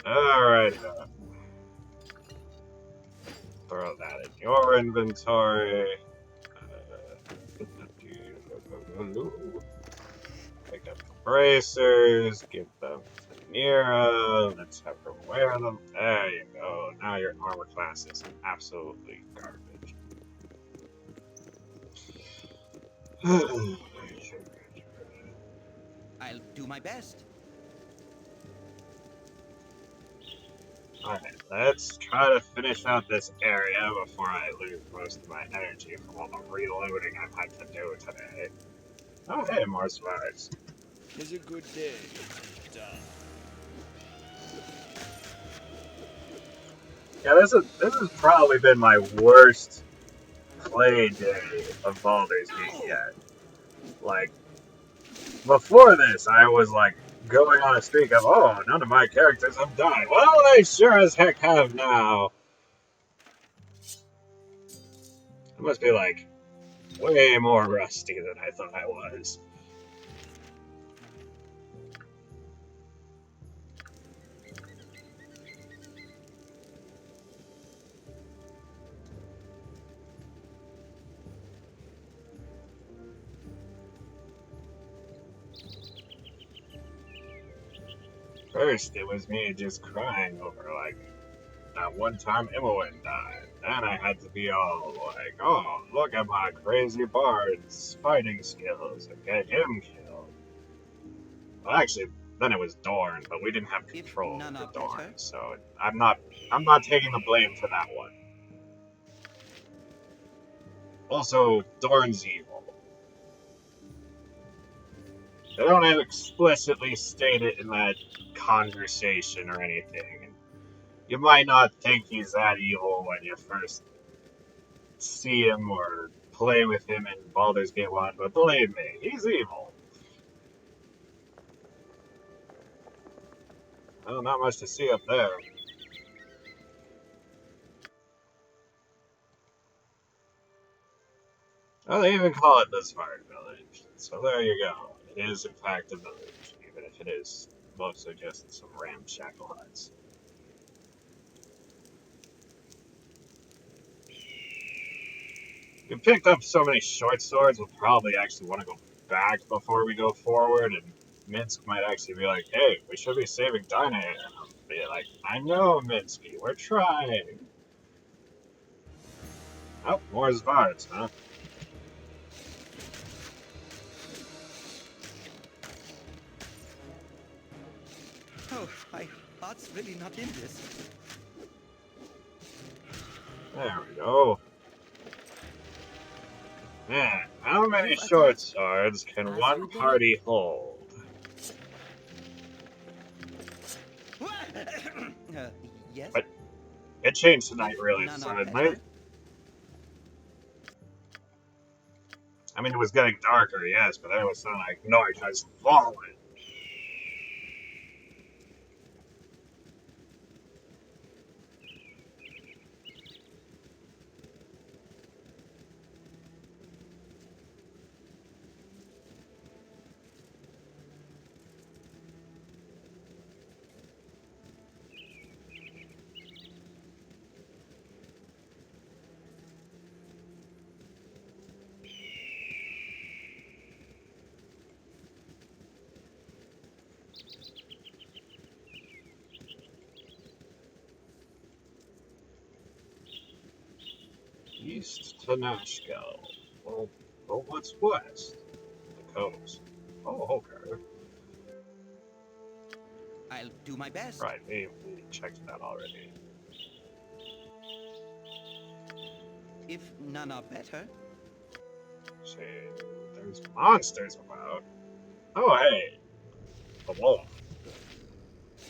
Alright. Throw that in your inventory. Pick up the bracers, give them to Nira, let's have her wear them. There you go. Now your armor class is absolutely garbage. I'll do my best. Alright, let's try to finish out this area before I lose most of my energy from all the reloading I've had to do today. Oh hey, more survivors. It's a good day. Duh. Yeah, this has probably been my worst play day of Baldur's Gate yet. Like, before this, I was like going on a streak of, oh, none of my characters have died. Well, they sure as heck have now. I must be like way more rusty than I thought I was. First, it was me just crying over, like, that one time Imoen died. Then I had to be all like, oh, look at my crazy bard's fighting skills and get him killed. Well, actually, then it was Dorn, but we didn't have control of the Dorn, so I'm not taking the blame for that one. Also, Dorn's evil. They don't explicitly state it in that conversation or anything. You might not think he's that evil when you first see him or play with him in Baldur's Gate 1, but believe me, he's evil. Well, not much to see up there. Well, they even call it the Smart Village. So there you go. It is, in fact, a village, even if it is mostly just some ramshackle huts. We picked up so many short swords, we'll probably actually want to go back before we go forward, and Minsk might actually be like, hey, we should be saving Dinah here. And I'll be like, I know, Minsky, we're trying. Oh, more Zvarts, huh? Oh, my heart's really not in this. There we go. Man, how many short swords can one party hold? Yes? But it changed tonight really suddenly. I mean, it was getting darker, yes, but then it was sounding like night has fallen. East to Nashkel. Well, what's west? The coast. Oh, okay. I'll do my best. Right, we checked that already. If none are better. See, there's monsters about. Oh, hey, a wolf.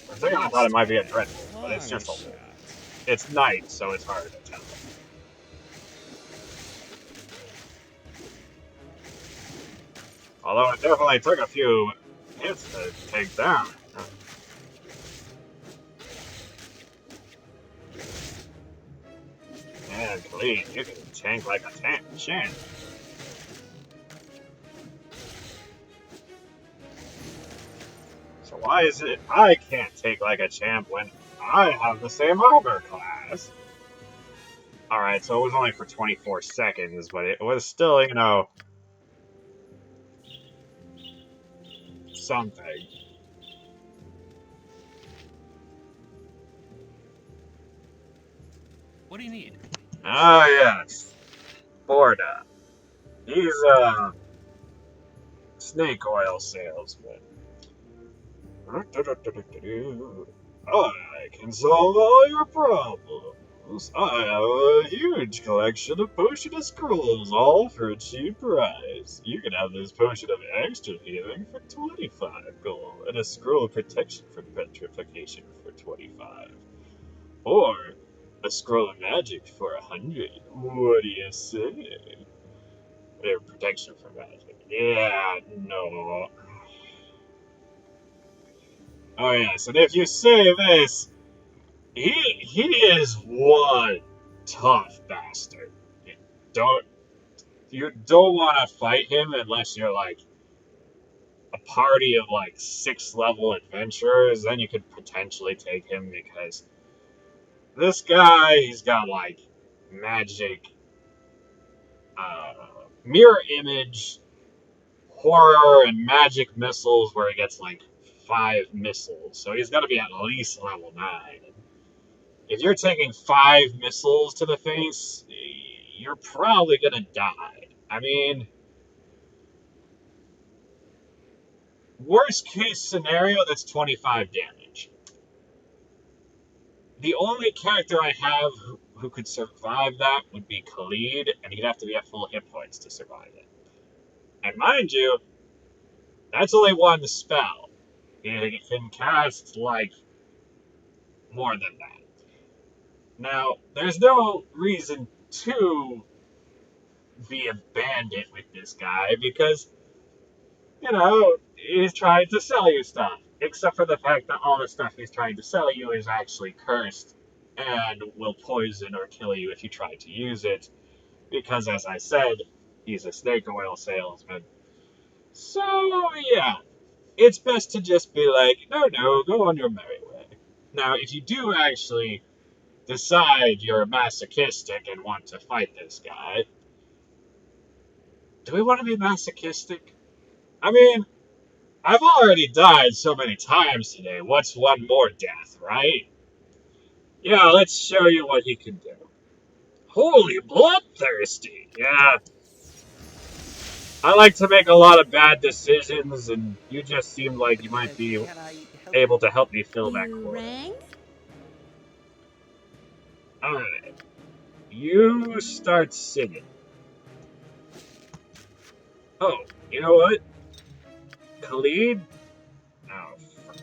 For a second I thought it might be a dreadwolf, but it's Long just a wolf. shot. It's night, so it's hard to tell. Although it definitely took a few hits to take down. Man, clean, you can tank like a champ. So why is it I can't take like a champ when I have the same armor class? Alright, so it was only for 24 seconds, but it was still, you know, something. What do you need? Ah, yes. Borda. He's a snake oil salesman. I can solve all your problems. I have a huge collection of potion scrolls, all for a cheap price. You can have this potion of extra healing for 25 gold, and a scroll of protection from petrification for 25. Or a scroll of magic for 100. What do you say? Protection from magic. Yeah, no. Oh yes, and if you say this, he is one tough bastard. Don't you don't want to fight him unless you're like a party of like 6th-level adventurers. Then you could potentially take him because this guy, he's got like magic, mirror image, horror, and magic missiles where he gets like 5 missiles. So he's got to be at least level 9. If you're taking 5 missiles to the face, you're probably gonna die. I mean, worst case scenario, that's 25 damage. The only character I have who could survive that would be Khalid, and he'd have to be at full hit points to survive it. And mind you, that's only one spell. He can cast, like, more than that. Now, there's no reason to be a bandit with this guy, because you know, he's trying to sell you stuff. Except for the fact that all the stuff he's trying to sell you is actually cursed and will poison or kill you if you try to use it. Because, as I said, he's a snake oil salesman. So, yeah, it's best to just be like, no, go on your merry way. Now, if you do actually decide you're masochistic and want to fight this guy, do we want to be masochistic? I mean, I've already died so many times today. What's one more death, right? Yeah, let's show you what he can do. Holy bloodthirsty! Yeah. I like to make a lot of bad decisions, and you just seemed like you might be Can I help able to help me fill that You quota. rang? Alright. You start singing. Oh, you know what? Khalid? Oh, fuck.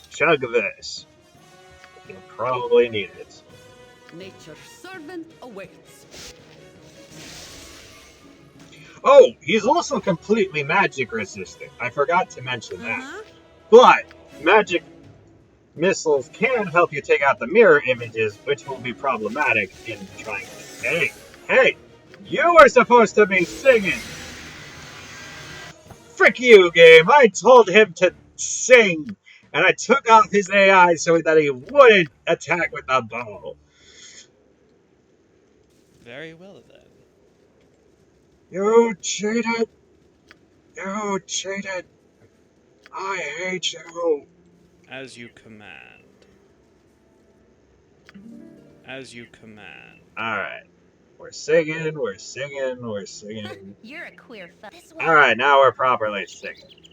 Chug this. probably need it. Nature's servant awaits. Oh, he's also completely magic resistant. I forgot to mention that. Uh-huh. But magic missiles can help you take out the mirror images, which will be problematic in trying to... Hey! You were supposed to be singing! Frick you, game! I told him to sing! And I took off his AI so that he wouldn't attack with a bow. Very well then. You cheated! You cheated! I hate you! As you command. As you command. Alright. We're singing, we're singing, we're singing. You're a queer fuck. Alright, now we're properly singing.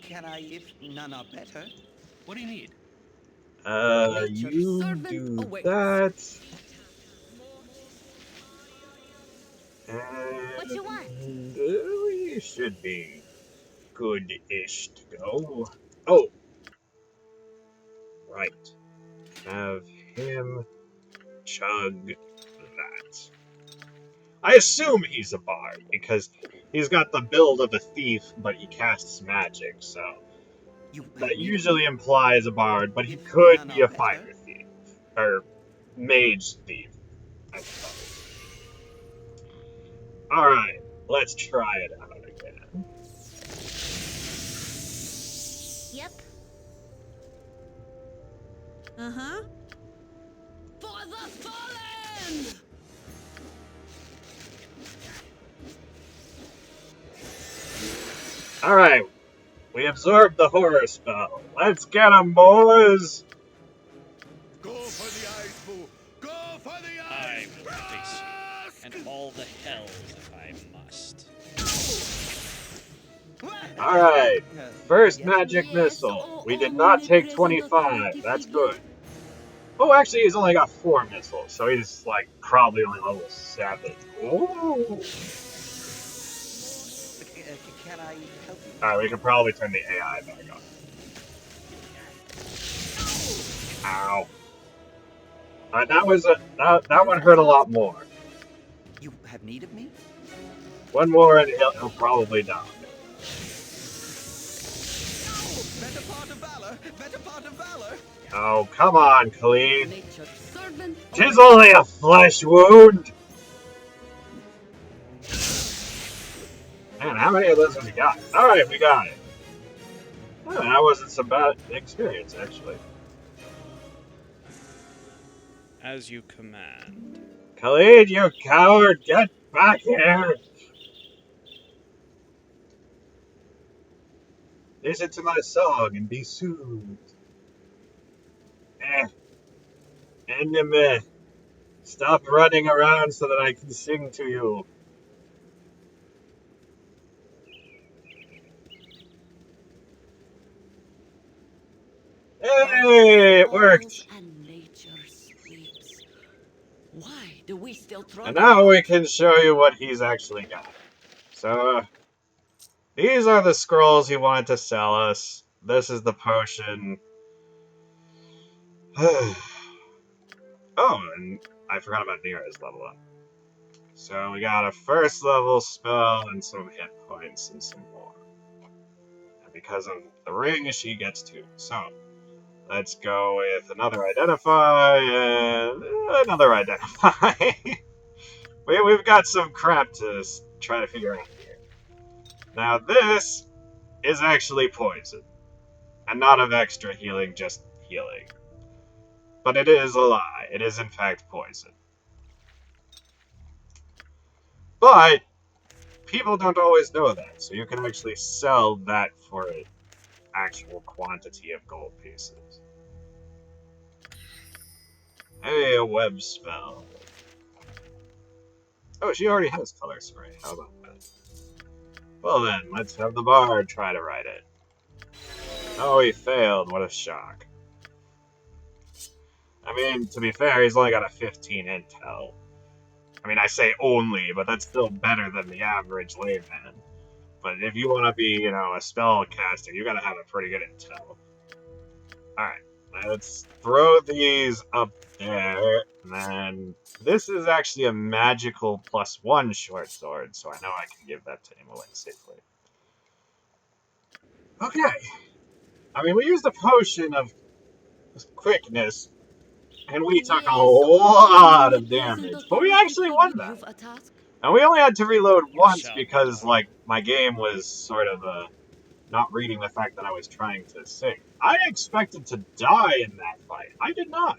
Can I, if none are better? What do you need? You servant do awaits. that. What you want? And we should be good-ish to go. Oh! Right. Have him chug that. I assume he's a bard, because he's got the build of a thief, but he casts magic, so... That usually implies a bard, but he could be a fire thief. Or mage thief, I suppose. Alright, let's try it out again. Yep. Uh-huh. For the fallen! Alright, we absorbed the horror spell. Let's get 'em, boys! Go for the eyes, Boo! Go for the I eyes! will face you, and all the hells if I must. Alright, first magic missile. We did not take 25, that's good. Oh, actually, he's only got 4 missiles, so he's, like, probably only level 7. Ooh! Can I help you? Alright, we can probably turn the AI back on. Ow. Alright, that one hurt a lot more. You have need of me? One more and he'll probably die. Better part of valor! Better part of valor! Oh, come on, Khalid. Nature's servant Tis only a flesh wound! Man, how many of those have we got? Alright, we got it. Oh, that wasn't so bad experience, actually. As you command. Khalid, you coward! Get back here! Listen to my song and be soothed. Enemy, stop running around so that I can sing to you. Hey, it worked! and nature sleeps. Why do we still throw And now we can show you what he's actually got. So, these are the scrolls he wanted to sell us. This is the potion. Oh, and I forgot about Nira's level up. So we got a first level spell and some hit points and some more. And because of the ring, she gets 2. So, let's go with another identify and another identify. We've got some crap to try to figure out here. Now this is actually poison. And not of extra healing, just healing. But it is a lie. It is in fact poison. But people don't always know that, so you can actually sell that for an actual quantity of gold pieces. Hey, a web spell. Oh, she already has color spray. How about that? Well then, let's have the bard try to write it. Oh, he failed. What a shock. I mean, to be fair, he's only got a 15 intel. I mean, I say only, but that's still better than the average layman. But if you want to be, you know, a spellcaster, you gotta have a pretty good intel. Alright, Let's throw these up there, and then this is actually a magical +1 short sword, so I know I can give that to Imoling safely. Okay. I mean, we used a potion of quickness, and we took a Yes, lot it of isn't damage, but okay we if we actually give won that. you a task. And we only had to reload It once shall be because, done. like, my game was sort of not reading the fact that I was trying to sing. I expected to die in that fight. I did not.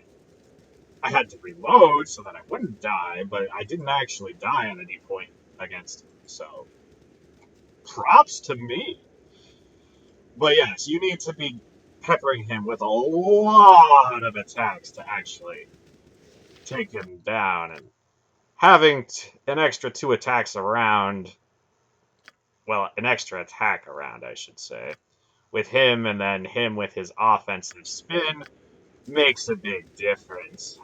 I had to reload so that I wouldn't die, but I didn't actually die at any point against him. So, props to me. But yes, you need to be peppering him with a lot of attacks to actually take him down. And having an extra 2 attacks around, well, an extra attack around, I should say, with him and then him with his offensive spin makes a big difference.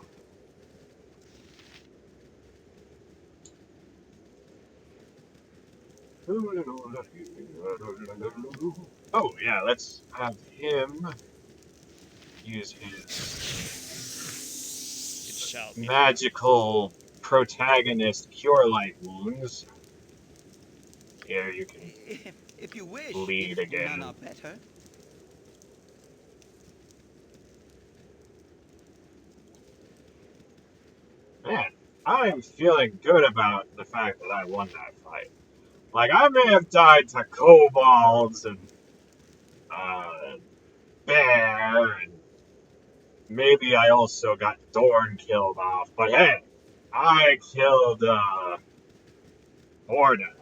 Oh, yeah, let's have him use It his shall be done. magical protagonist cure light wounds. Here, you can If you wish, bleed if none again. are better. Man, I'm feeling good about the fact that I won that fight. Like, I may have died to kobolds and bear, and maybe I also got Dorn killed off, but hey, I killed Borda.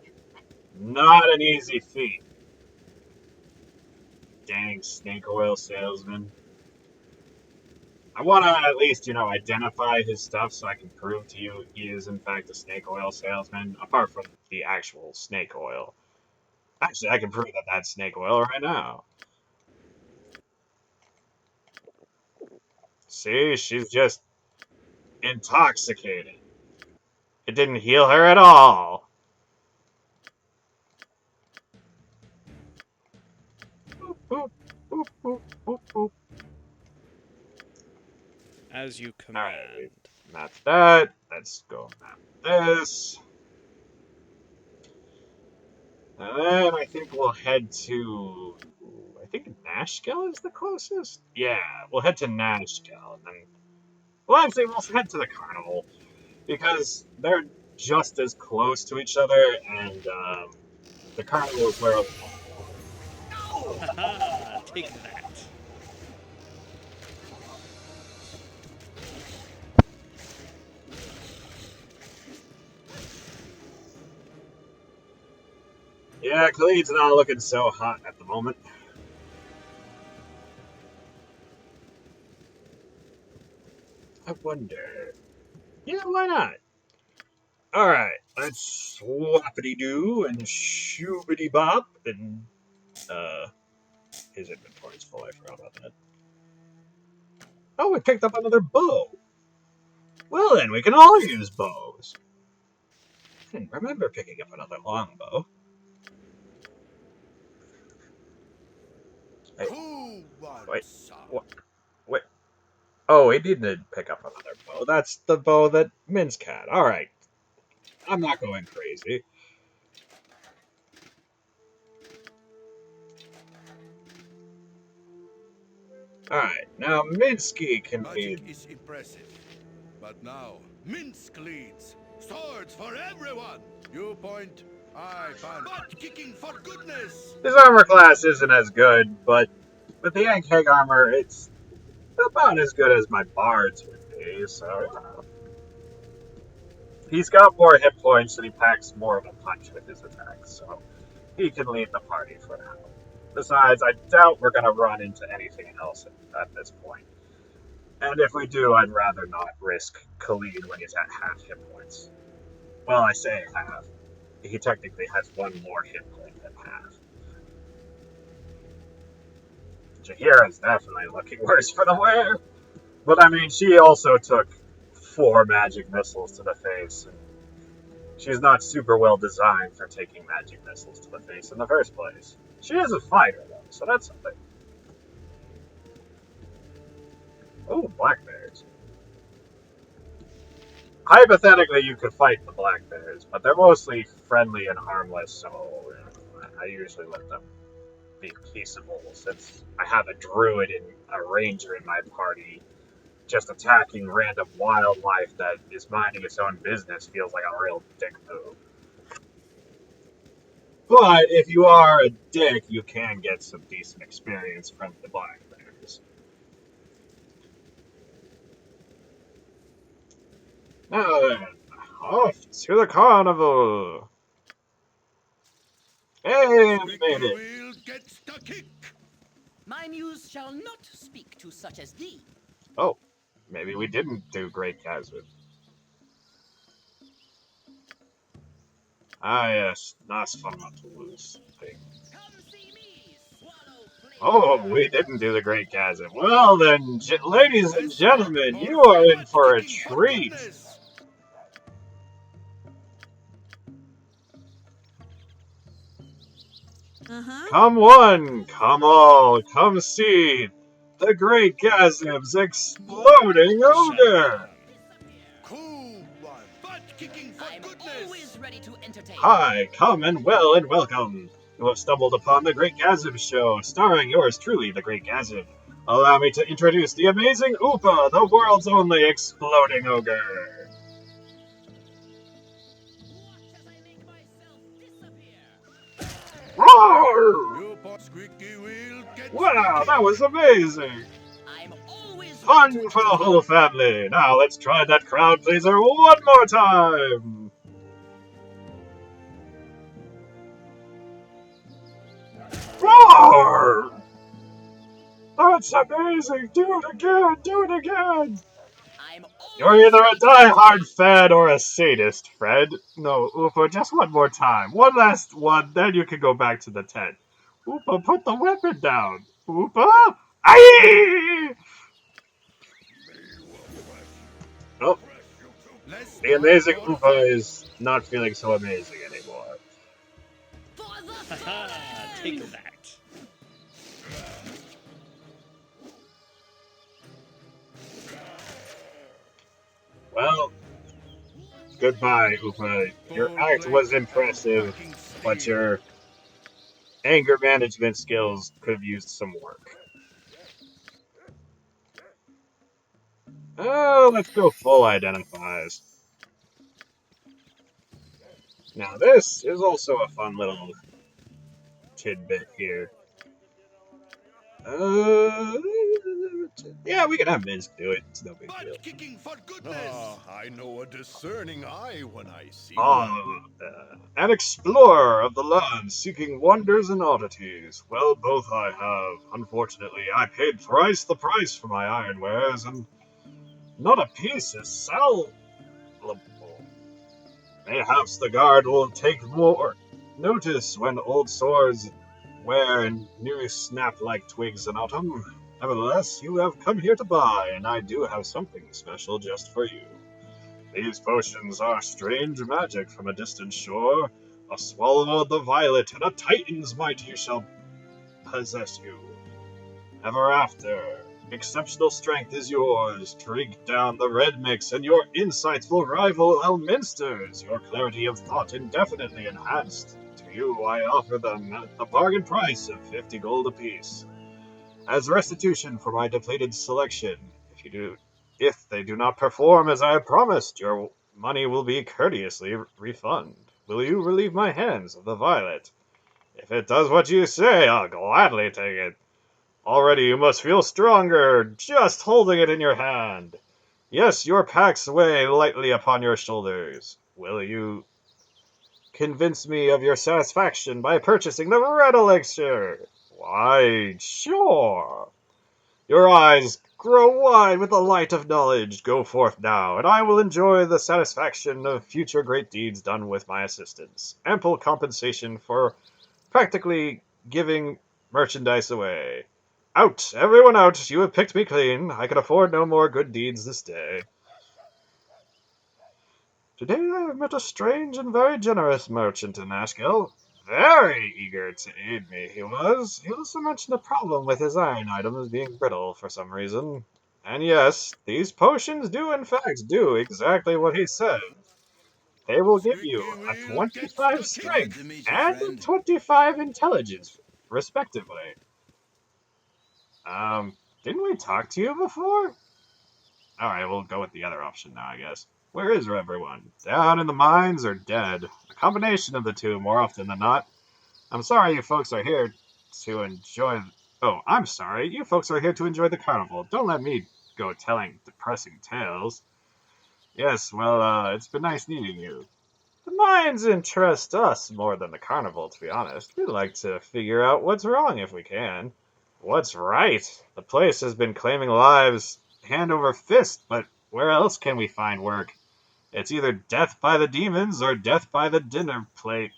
Not an easy feat. Dang snake oil salesman. I want to at least, identify his stuff so I can prove to you he is in fact a snake oil salesman, apart from the actual snake oil. Actually, I can prove that that's snake oil right now. See, she's just intoxicated. It didn't heal her at all. Boop, boop, boop, boop, boop, boop. As you Alright, command. we've mapped that. Let's go map this. And then I think we'll head to... I think Nashkel is the closest? Yeah, we'll head to Nashkel. And then, well, actually, we'll head to the Carnival. Because they're just as close to each other, and the Carnival is where... Haha, take that. Yeah, Khalid's not looking so hot at the moment. I wonder... Yeah, why not? Alright, let's swappity-doo and shoobity-bop, and, his inventory's full, I forgot about that. Oh, we picked up another bow! Well then, we can all use bows! I didn't remember picking up another longbow. Who Wait, wants some? what? Wait. Oh, he didn't pick up another bow. That's the bow that Minsk had. Alright. I'm not going crazy. Alright, now Minsky can Magic be... is impressive. But now, Minsk leads. Swords for everyone! You point, I punch. Butt kicking for goodness! His armor class isn't as good, but with the Yank-Heg armor, it's about as good as my Bard's would be, so... He's got more hit points and he packs more of a punch with his attacks, so he can lead the party for now. Besides, I doubt we're going to run into anything else at this point. And if we do, I'd rather not risk Khalid when he's at half hit points. Well, I say half. He technically has one more hit point than half. Jahira's definitely looking worse for the wear. But I mean, she also took 4 magic missiles to the face, and she's not super well designed for taking magic missiles to the face in the first place. She is a fighter, though, so that's something. Oh, black bears. Hypothetically, you could fight the black bears, but they're mostly friendly and harmless, so I usually let them be peaceable, since I have a druid and a ranger in my party. Just attacking random wildlife that is minding its own business feels like a real dick move. But if you are a dick, you can get some decent experience from the black bears. Now then, off to the carnival! Hey, we made Squeaky it! wheel gets the kick. My muse shall not speak to such as thee. Oh, maybe we didn't do Great Chasm. Ah, yes, Nosferatu's thing. Come see me, swallow Oh, we flavor. didn't do the Great Chasm. Well then, ladies and Let's rock gentlemen, more you are in butt for a kicking for treat. goodness. Uh-huh. Come one, come all, come see the Great Chasm's exploding ogre. Cool one. Butt kicking for I'm goodness. always ready to entertain. Hi, come and well and welcome. You have stumbled upon the Great Chasm Show, starring yours truly, the Great Chasm. Allow me to introduce the amazing Oopa, the world's only exploding ogre. Watch as I make myself disappear. Roar! New pot squeaky wheel gets the Wow, kick. that was amazing! I'm always ready Fun to for the entertain. whole family. Now let's try that crowd pleaser one more time. Roar! That's amazing. Do it again. Do it again. I'm You're always either a ready to die-hard entertain. fan or a sadist, Fred. No, Oopa, just one more time. One last one, then you can go back to the tent. Oopa, put the weapon down. Oopa? Aye! Oh, Let's the start amazing for the fun. Oopa is not feeling so amazing anymore. For the Haha, take throne! that. Well, goodbye, Oopa. Your Full act plate was impressive, fucking but steel. your anger management skills could have used some work. Oh, let's go full identifies. Now this is also a fun little tidbit here. Uh, yeah, we can have Miz do it. It's no big Butt deal. kicking for goodness. I know a discerning eye when I see Ah, an explorer of the land seeking wonders and oddities. Well, both I have. Unfortunately, I paid thrice the price for my iron wares, and not a piece is salvageable. Mayhaps the guard will take more notice when old swords wear and new snap like twigs in autumn. Nevertheless, you have come here to buy, and I do have something special just for you. These potions are strange magic from a distant shore. A swallow of the violet and a titan's might you shall possess you. Ever after, exceptional strength is yours. Drink down the red mix, and your insights will rival Elminster's. Your clarity of thought indefinitely enhanced. To you, I offer them at the bargain price of 50 gold apiece. As restitution for my depleted selection, if they do not perform as I have promised, your money will be courteously refunded. Will you relieve my hands of the violet? If it does what you say, I'll gladly take it. Already you must feel stronger, just holding it in your hand. Yes, your packs weigh lightly upon your shoulders. Will you convince me of your satisfaction by purchasing the red elixir? Why, sure. Your eyes grow wide with the light of knowledge. Go forth now, and I will enjoy the satisfaction of future great deeds done with my assistance. Ample compensation for practically giving merchandise away. Out! Everyone out! You have picked me clean. I can afford no more good deeds this day. Today I have met a strange and very generous merchant in Ashgill. Very eager to aid me, he was. He also mentioned a problem with his iron items being brittle for some reason. And yes, these potions do in fact do exactly what he said. They will give you Squeaky a wheel gets 25 stuck in. Glad to strength meet you, and a friend. 25 intelligence, respectively. Didn't we talk to you before? Alright, we'll go with the other option now, I guess. Where is everyone? Down in the mines or dead? A combination of the two, more often than not. I'm sorry you folks are here to enjoy... Oh, I'm sorry. You folks are here to enjoy the carnival. Don't let me go telling depressing tales. Yes, well, it's been nice meeting you. The mines interest us more than the carnival, to be honest. We'd like to figure out what's wrong if we can. What's right? The place has been claiming lives hand over fist, but where else can we find work? It's either death by the demons or death by the dinner plate.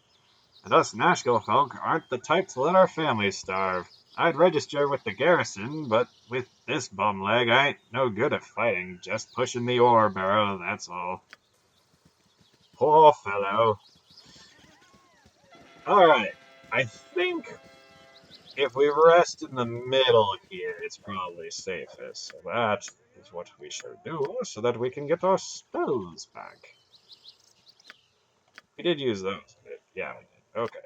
And us Nashville folk aren't the type to let our families starve. I'd register with the garrison, but with this bum leg, I ain't no good at fighting, just pushing the ore barrel, that's all. Poor fellow. Alright, I think if we rest in the middle here, it's probably safest. So that is what we shall do, so that we can get our spells back. We did use those. Yeah, we did. Okay.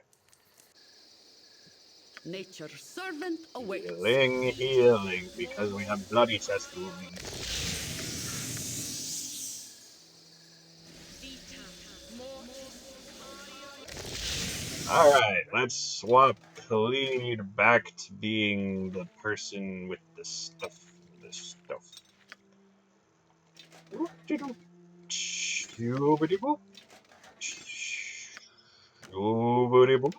Nature's servant awaits. Healing, healing, because we have bloody chest wounds. Alright, let's swap Khalid back to being the person with the stuff. The stuff. Shoo-ba-dee-boop. Shoo-ba-dee-boop.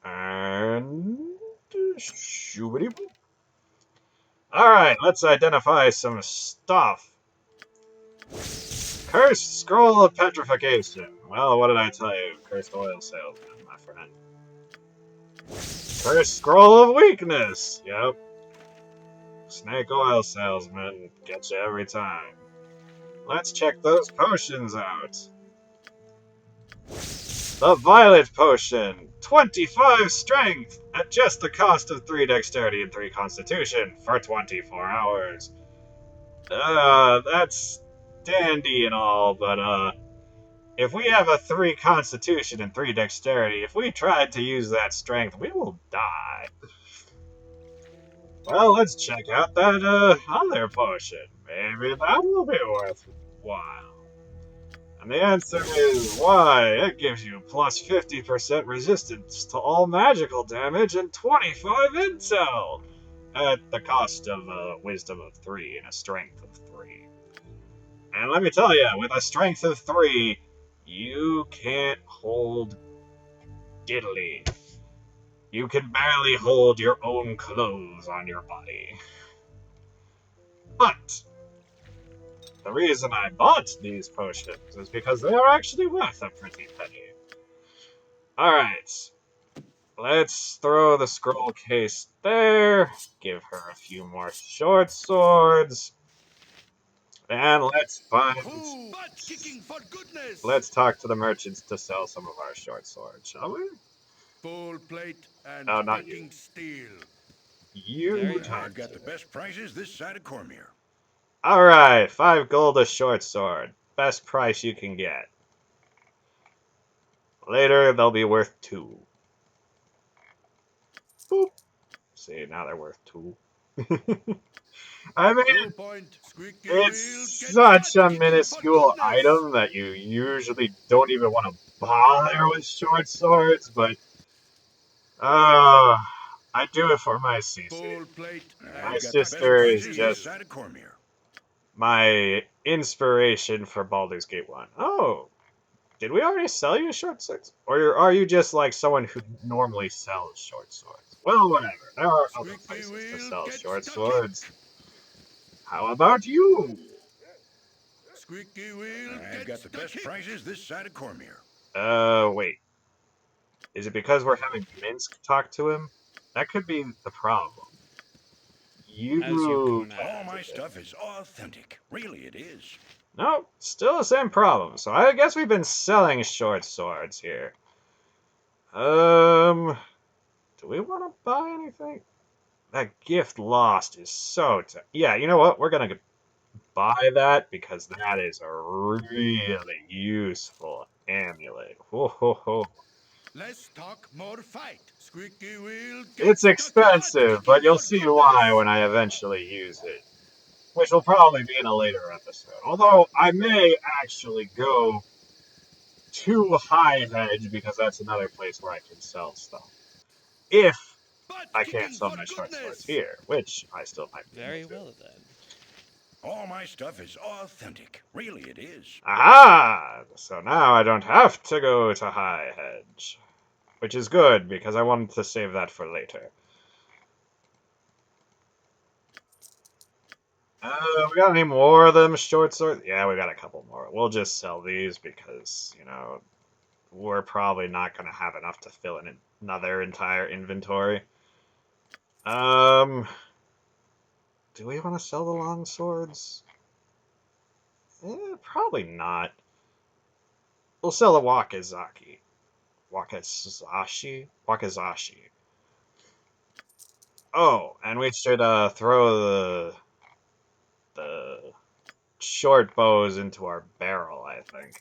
And shoo-ba-dee-boop. Alright, let's identify some stuff. Cursed Scroll of Petrification. Well, what did I tell you? Cursed Oil Salesman, my friend. Cursed Scroll of Weakness. Yep. Snake Oil Salesman. Gets you every time. Let's check those potions out. The Violet Potion. 25 Strength at just the cost of 3 Dexterity and 3 Constitution for 24 hours. That's dandy and all, but, if we have a 3 Constitution and 3 Dexterity, if we tried to use that Strength, we will die. Well, let's check out that, other potion. Maybe that will be worthwhile. And the answer is why. It gives you plus 50% resistance to all magical damage and 25 intel at the cost of a wisdom of 3 and a strength of 3. And let me tell you, with a strength of 3, you can't hold diddly. You can barely hold your own clothes on your body. But the reason I bought these potions is because they are actually worth a pretty penny. Alright. Let's throw the scroll case there. Give her a few more short swords. And let's find... Ooh, butt kicking for goodness! Let's talk to the merchants to sell some of our short swords, shall we? Full plate and Oh, not you. packing steel. You talk I've got to the them. best prices this side of Cormier. Alright, 5 gold a short sword. Best price you can get. Later, they'll be worth 2. Boop. See, now they're worth 2. I mean, Full point, squeaky wheel, it's get such butt a kicking for minuscule goodness! item that you usually don't even want to bother with short swords, but I do it for my CC. Full plate My and I've got the best sister packing is prices this steel. just side of Cormier. my inspiration for Baldur's Gate 1. Oh, did we already sell you short swords? Or are you just like someone who normally sells short swords? Well, whatever. There are other Squeaky places to wheel, sell get short stuck in. swords. How about you? Squeaky wheel, I've get got the stuck best in. prices this side of Cormier. Wait. Is it because we're having Minsk talk to him? That could be the problem. As you You All command. my talk to him. stuff is authentic. Really, it is. Nope, still the same problem. So I guess we've been selling short swords here. Do we want to buy anything? That gift lost is so... Yeah, you know what? We're gonna buy that because that is a really useful amulet. Ho, ho, ho. Let's talk more fight. Squeaky wheel It's gets stuck. expensive, but you'll For see goodness. why when I eventually use it. Which will probably be in a later episode. Although, I may actually go to High Hedge because that's another place where I can sell stuff. If Butt I can't kicking sell for my short swords goodness. here, which I still might be able Very to. well then. All my stuff is authentic. Really, it is. Aha! So now I don't have to go to High Hedge. Which is good, because I wanted to save that for later. We got any more of them short swords? Yeah, we got a couple more. We'll just sell these because, you know, we're probably not going to have enough to fill in another entire inventory. Do we want to sell the long swords? Probably not. We'll sell the Wakizashi. Wakizashi. Oh, and we should throw the short bows into our barrel, I think.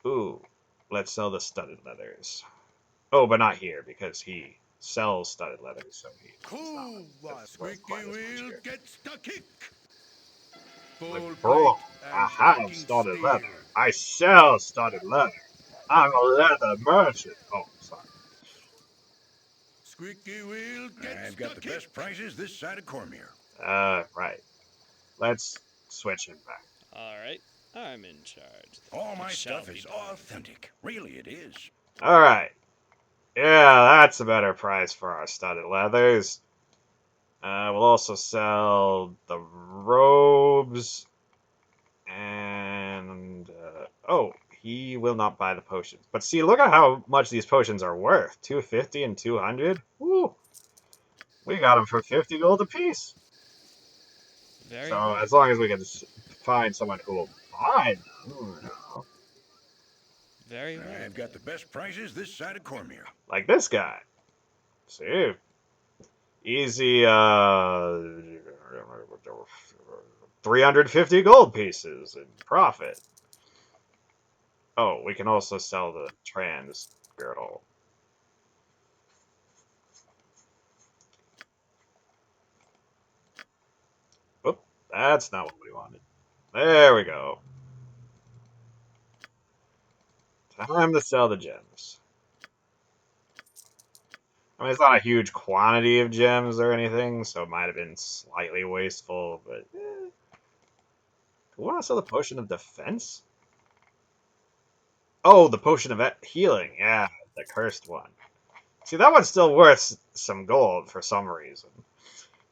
Ooh, let's sell the studded leathers. Oh, but not here, because he sells studded leathers, so he's not worth quite Squeaky as much wheel here. gets the kick. Like, Full plate bro, I and have cracking studded steel. leather. I sell studded leather. I'm a leather merchant. Oh, sorry. Squeaky wheel gets I've got the the kick. best prices this side of Cormier. Right. Let's switch him back. Alright, I'm in charge. All It my shall stuff be is done. authentic. Really, it is. Alright. Yeah, that's a better price for our studded leathers. We'll also sell the robes. And, oh, he will not buy the potions. But see, look at how much these potions are worth. 250 and 200. Woo! We got them for 50 gold apiece. Very So well. as long as we can find someone who will buy them, you know, Very well I've then. got the best prices this side of Cormier. like this guy. See? Easy, 350 gold pieces in profit. Oh, we can also sell the trans girdle. Oop, that's not what we wanted. There we go. Time to sell the gems. I mean, it's not a huge quantity of gems or anything, so it might have been slightly wasteful, but... Do we want to sell the potion of defense? Oh, the potion of healing. Yeah, the cursed one. See, that one's still worth some gold for some reason.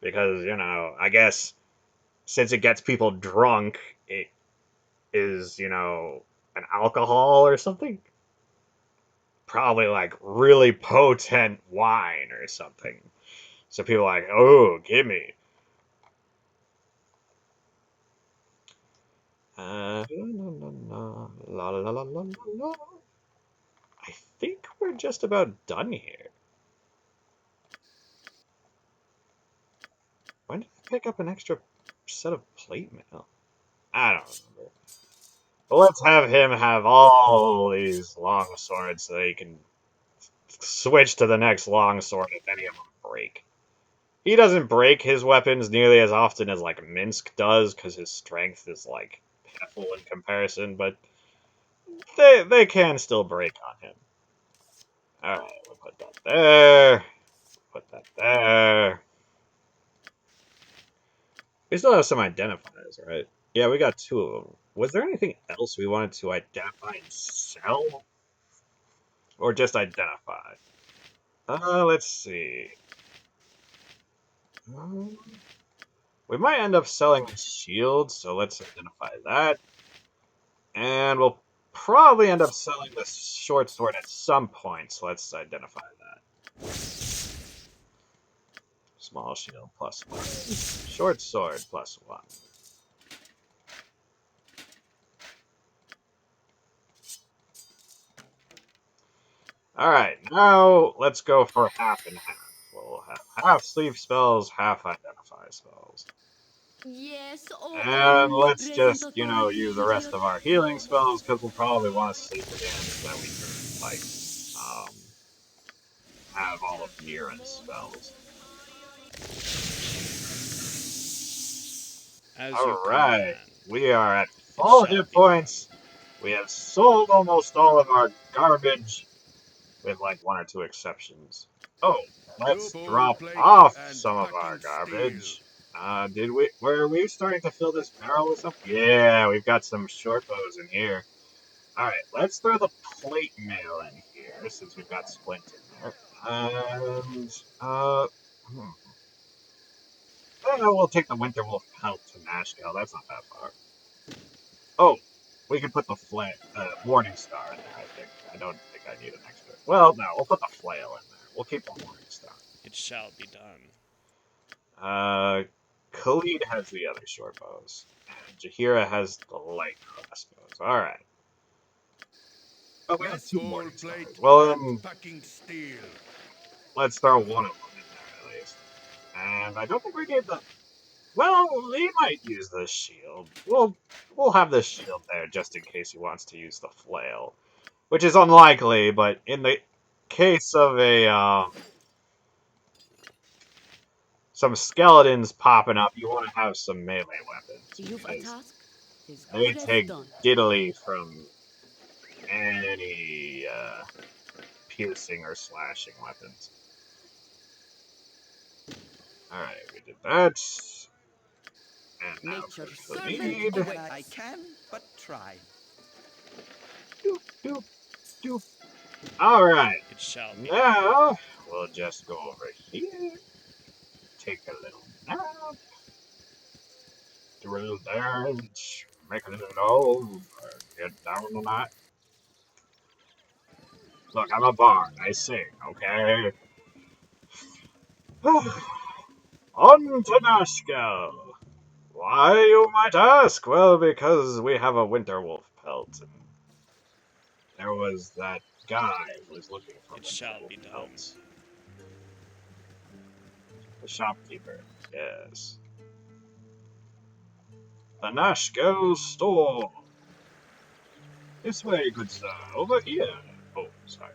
Because, you know, I guess since it gets people drunk, it is, you know, an alcohol or something? Probably like really potent wine or something. So people are like, oh, give me. La, la, la, la, la, la. I think we're just about done here. When did I pick up an extra set of plate mail? I don't remember. But let's have him have all these long swords so that he can switch to the next long sword if any of them break. He doesn't break his weapons nearly as often as, like, Minsk does, because his strength is, like, pitiful in comparison, but they can still break on him. Alright, we'll put that there. Put that there. We still have some identifiers, right? Yeah, we got 2 of them. Was there anything else we wanted to identify and sell? Or just identify? Let's see. We might end up selling the shield, so let's identify that. And we'll probably end up selling the short sword at some point, so let's identify that. Small shield +1. Short sword +1. Alright, now let's go for half and half. We'll have half sleep spells, half identify spells. Yes, And let's omnipresent just, authority use the is rest your of our healing spells, because we'll probably want to sleep again so that we can, have all of Mira's spells. As you Alright, command, we are at it full shall hit be done. points. We have sold almost all of our garbage, with like one or two exceptions. Oh, let's Soup, old drop plate, off and some of our packing steel. garbage. Were we starting to fill this barrel with something? Yeah, we've got some short bows in here. Alright, let's throw the plate mail in here, since we've got Splint in there. And, we'll take the Winter Wolf pelt to Nashville. That's not that far. Oh, we can put the Morning Star in there, I think. I don't think I need an extra. Well, no, we'll put the flail in there. We'll keep the Morning Star. It shall be done. Khalid has the other short bows. And Jahira has the light crossbows. Alright. Oh, we have Yes, two old Morning plate, Stars. Well, and then, packing steel. let's throw one of them in there, at least. And I don't think we gave the... Well, he might use the shield. We'll have the shield there just in case he wants to use the flail. Which is unlikely, but in the case of some skeletons popping up, you want to have some melee weapons, You've a because task as they good as take done. diddly from any piercing or slashing weapons. Alright, we did that. And now Nature's for servant Khalid. awaits. I can but try. Doop, doop, doop. Alright, It shall be done. now we'll just go over here, take a little nap, do a little dance, make a little noise, get down on that. Look, I'm a bard, I sing, okay? On to Nashkel! Why, you might ask? Well, because we have a winter wolf pelt, and there was that guy who was looking for It winter shall wolf be done. pelts. The shopkeeper, yes. The Nashkel store. This way, good sir. Over here. Oh, sorry.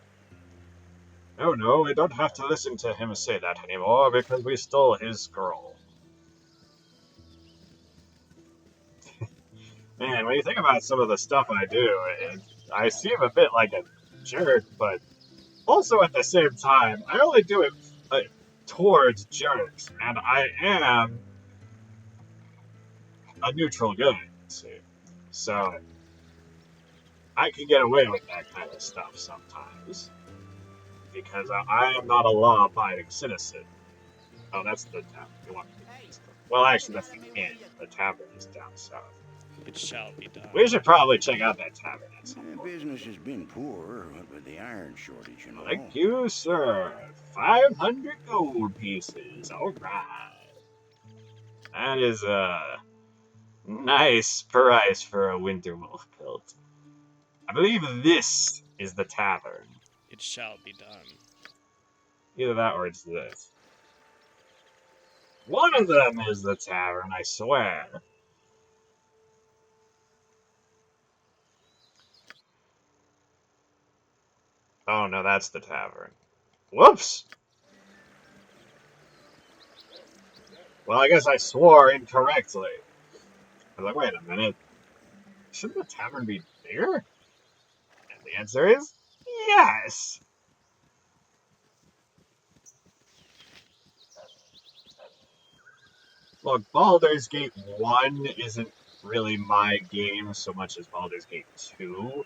Oh no, we don't have to listen to him say that anymore because we stole his scroll. Man, when you think about some of the stuff I do, I seem a bit like a jerk, but also at the same time, I only do it towards jerks, and I am a neutral good, see. So, I can get away with that kind of stuff sometimes. Because I am not a law-abiding citizen. Oh, that's the tavern. Well, actually, that's the inn. The tavern is down south. It shall be done. We should probably check out that tavern at some point. Business has been poor, what with the iron shortage, you know. Thank you, sir. 500 gold pieces. All right. That is a nice price for a winter wolf pelt. I believe this is the tavern. It shall be done. Either that or it's this. One of them is the tavern, I swear. Oh no, that's the tavern. Whoops! Well, I guess I swore incorrectly. I was like, wait a minute. Shouldn't the tavern be bigger? And the answer is yes! Look, Baldur's Gate 1 isn't really my game so much as Baldur's Gate 2.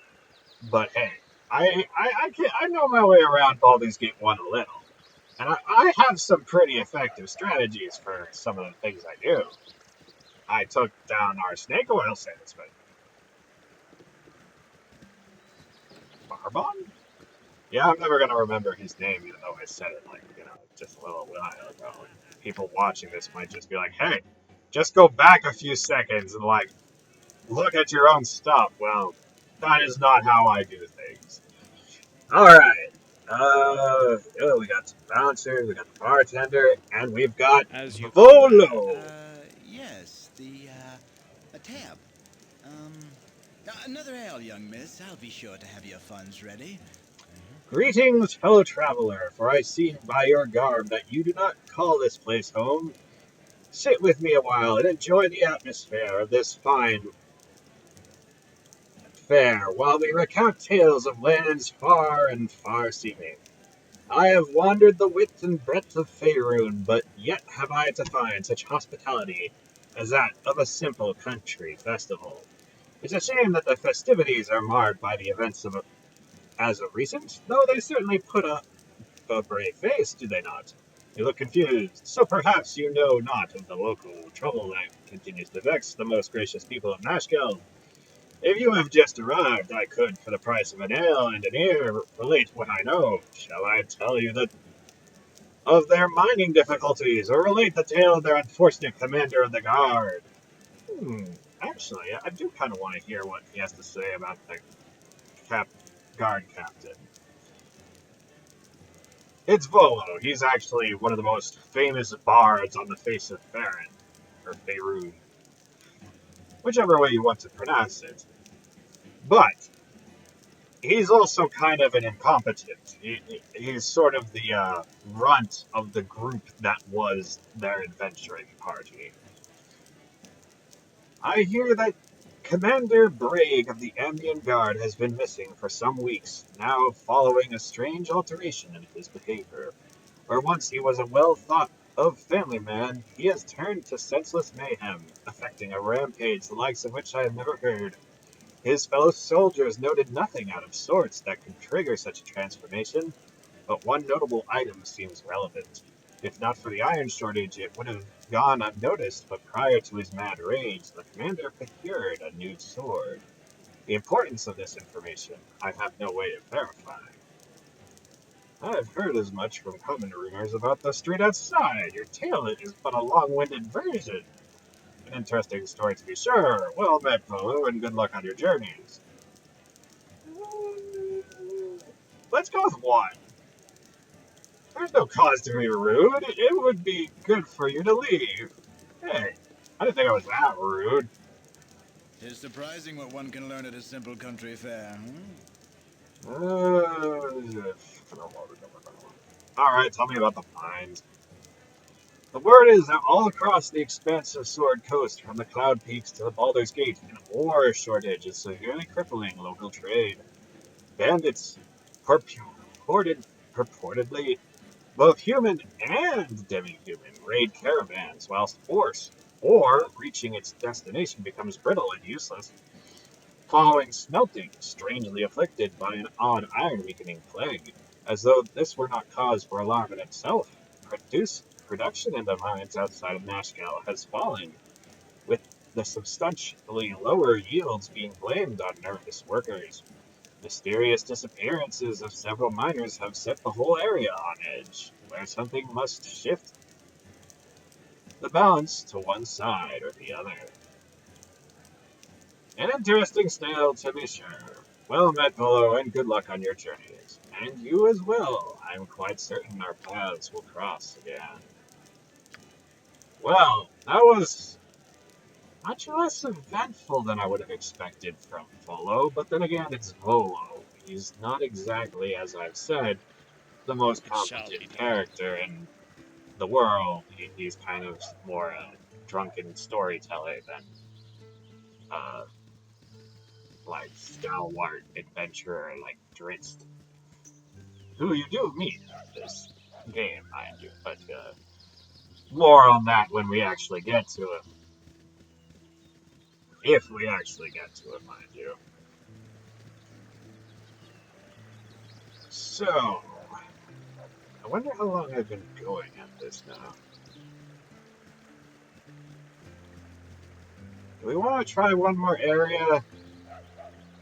But hey, I know my way around Baldur's Gate 1 a little. And I have some pretty effective strategies for some of the things I do. I took down our snake oil salesman. Barbon? Yeah, I'm never gonna remember his name, even though I said it, like, just a little while ago. And people watching this might just be like, hey, just go back a few seconds and, like, look at your own stuff. Well, that is not how I do things. Alright. We got some bouncers, we got the bartender, and we've got As you command. Volo. Yes, a tab. Another ale, young miss. I'll be sure to have your funds ready. Greetings, fellow traveler, for I see by your garb that you do not call this place home. Sit with me a while and enjoy the atmosphere of this fine fair while we recount tales of lands far and far seeming. I have wandered the width and breadth of Faerun, but yet have I to find such hospitality as that of a simple country festival. It's a shame that the festivities are marred by the events of as of recent, though they certainly put a brave face, do they not? You look confused, so perhaps you know not of the local trouble that continues to vex the most gracious people of Nashkel. If you have just arrived, I could, for the price of an ale and an ear, relate what I know. Shall I tell you of their mining difficulties, or relate the tale of their unfortunate commander of the guard? Hmm, actually, I do kind of want to hear what he has to say about the guard captain. It's Volo. He's actually one of the most famous bards on the face of Faerun, or Faerun, whichever way you want to pronounce it. But he's also kind of an incompetent. He's sort of the runt of the group that was their adventuring party. I hear that Commander Bragg of the Ambient Guard has been missing for some weeks now, following a strange alteration in his behavior. Where once he was a well thought of family man, he has turned to senseless mayhem, effecting a rampage the likes of which I have never heard. His fellow soldiers noted nothing out of sorts that could trigger such a transformation, but one notable item seems relevant. If not for the iron shortage, it would have gone unnoticed, but prior to his mad rage, the commander procured a new sword. The importance of this information I have no way of verifying. I've heard as much from common rumors about the street outside. Your tale is but a long-winded version. An interesting story to be sure. Well met, fellow, and good luck on your journeys. Let's go with one. There's no cause to be rude. It would be good for you to leave. Hey, I didn't think I was that rude. It's surprising what one can learn at a simple country fair, Alright, tell me about the mines. The word is that all across the expanse of Sword Coast, from the Cloud Peaks to the Baldur's Gate, an ore shortage is severely crippling local trade. Bandits purportedly both human and demi-human raid caravans, whilst force, or reaching its destination, becomes brittle and useless. Following smelting, strangely afflicted by an odd iron-weakening plague, as though this were not cause for alarm in itself. Production in the mines outside of Nashkel has fallen, with the substantially lower yields being blamed on nervous workers. Mysterious disappearances of several miners have set the whole area on edge, where something must shift the balance to one side or the other. An interesting tale, to be sure. Well met, Volo, and good luck on your journeys. And you as well. I'm quite certain our paths will cross again. Well, that was much less eventful than I would have expected from Volo, but then again, it's Volo. He's not exactly, as I've said, the most It shall be competent done. character in the world. He's kind of more a drunken storyteller than like stalwart adventurer like Dritz, who you do meet in this game, mind you. But more on that when we actually get to him. If we actually get to it, mind you. So, I wonder how long I've been going at this now. Do we want to try one more area?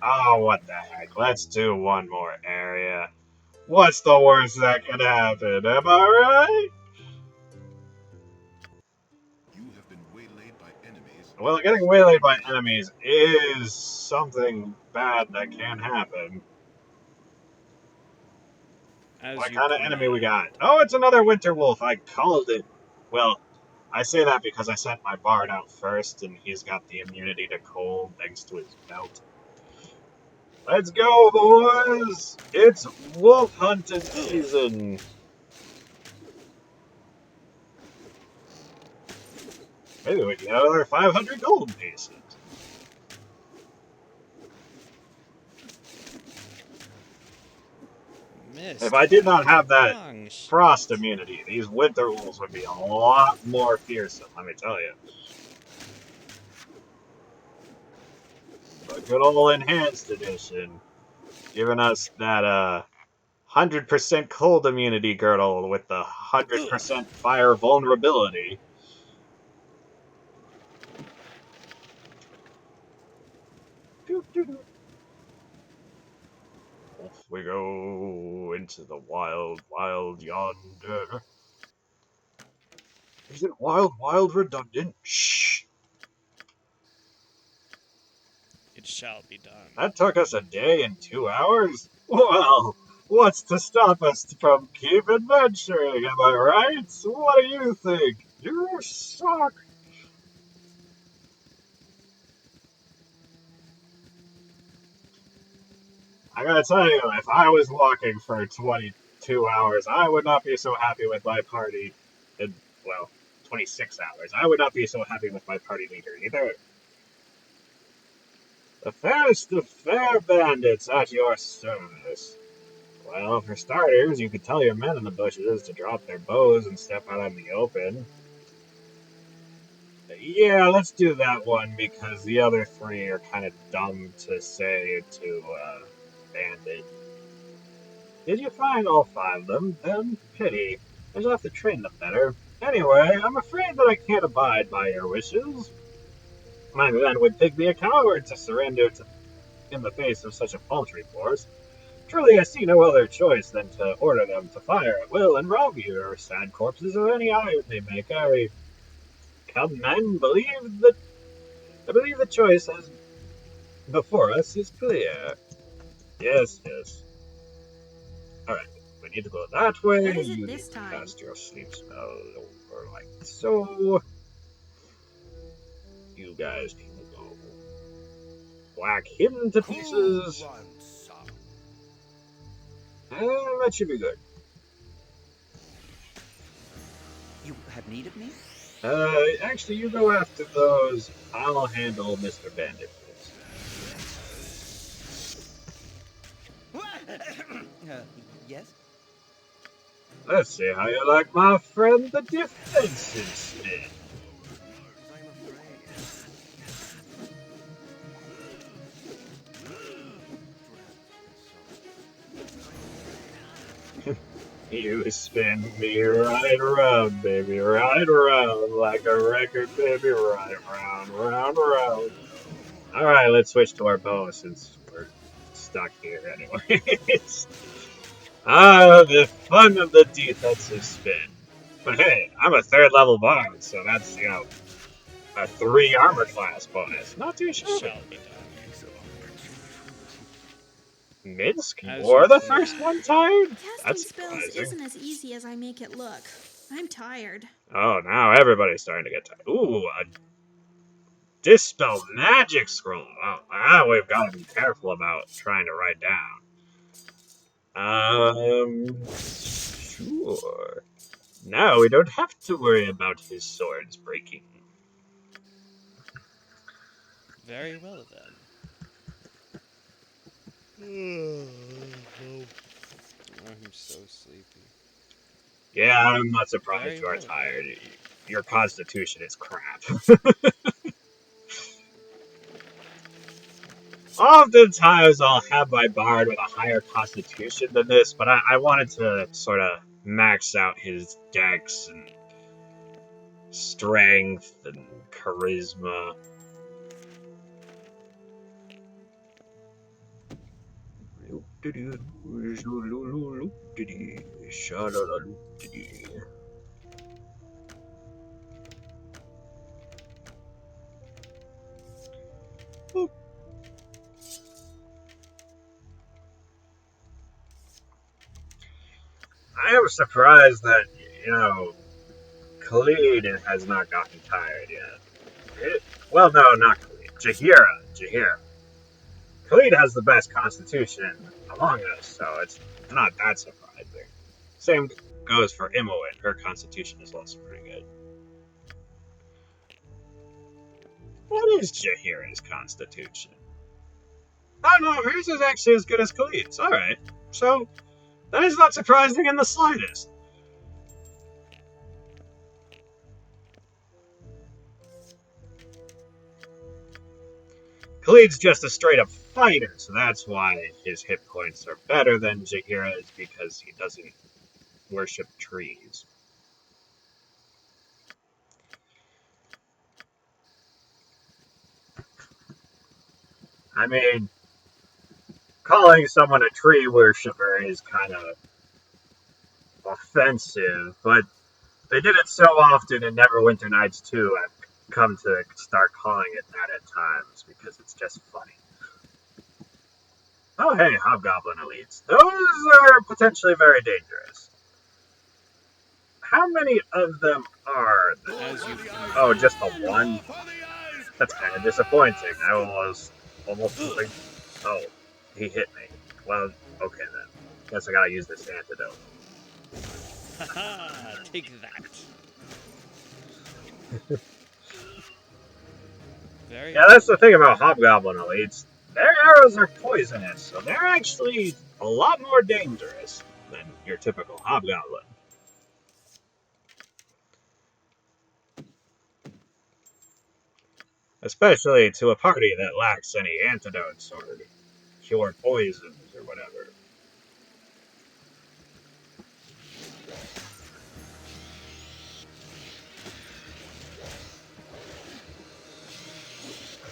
Oh, what the heck. Let's do one more area. What's the worst that could happen? Am I right? You have been waylaid by enemies. Well, getting waylaid by enemies is something bad that can happen. As What you kind of point enemy we got? out. Oh, it's another winter wolf. I called it. Well, I say that because I sent my bard out first, and he's got the immunity to cold thanks to his belt. Let's go, boys! It's wolf hunting season! Maybe we can get another 500 gold pieces. If Missed I did by not have a that long shot. frost immunity, these winter wolves would be a lot more fearsome, let me tell you. A good old enhanced edition, giving us that 100% cold immunity girdle with the 100% fire vulnerability. Off we go into the wild, wild yonder. Is it wild, wild redundant? Shh. It shall be done. That took us a day and 2 hours? Well, what's to stop us from keep adventuring, am I right? What do you think? You suck. I gotta tell you, if I was walking for 22 hours, I would not be so happy with my party. And, well, 26 hours. I would not be so happy with my party leader either. The fairest of fair bandits at your service. Well, for starters, you could tell your men in the bushes to drop their bows and step out in the open. Yeah, let's do that one because the other three are kind of dumb to say to bandit. Did you find all 5 of them? Then pity. I shall have to train them better. Anyway, I'm afraid that I can't abide by your wishes. My men would think me a coward to surrender in the face of such a paltry force. Truly, I see no other choice than to order them to fire at will and rob your sad corpses of any iron they may carry. Come, men, I believe the choice has before us is clear. Yes, yes. Alright, we need to go that way. What is it You need this to time? cast your sleep spell over like so. You guys can go whack him to Who pieces. wants some? And that should be good. You have need of me? Actually, you go after those. I'll handle Mr. Bandit, please. Yes? Let's see how you like my friend the defensive spin. You spin me right around, baby, right around like a record, baby, right around, round, round. All right, let's switch to our bow since we're stuck here anyways. The fun of the defensive spin. But hey, I'm a 3rd level bard, so that's, a 3 armor class bonus. Not too It shabby. shall be done. Minsk, As you you're the point first one out. tired? Casting That's spells surprising. isn't as easy as I make it look. I'm tired. Oh, now everybody's starting to get tired. Ooh, a Dispel Magic Scroll. Oh, now we've got to be careful about trying to write down. Sure. Now we don't have to worry about his swords breaking. Very well then. I'm so sleepy. Yeah, I'm not surprised Very you are well tired. then. Your constitution is crap. Oftentimes I'll have my bard with a higher constitution than this, but I wanted to sort of max out his dex and strength and charisma. am surprised that, Khalid has not gotten tired yet. Well, no, not Khalid. Jahira. Khalid has the best constitution among us, so it's not that surprising. Same goes for Imoen. Her constitution is also pretty good. What is Jahira's constitution? Oh no, hers is actually as good as Khalid's. Alright. So, that is not surprising in the slightest. Khalid's just a straight up fighter, so that's why his hit points are better than Jahira's, because he doesn't worship trees. I mean, calling someone a tree worshiper is kind of offensive, but they did it so often in Neverwinter Nights 2, I've come to start calling it that at times, because it's just funny. Oh hey, Hobgoblin Elites. Those are potentially very dangerous. How many of them are there? Oh, just the one? That's kind of disappointing. I was almost like, oh, he hit me. Well, okay then. Guess I gotta use this antidote. Haha, take that. Yeah, that's the thing about Hobgoblin Elites. Their arrows are poisonous, so they're actually a lot more dangerous than your typical Hobgoblin. Especially to a party that lacks any antidotes or cure poisons or whatever.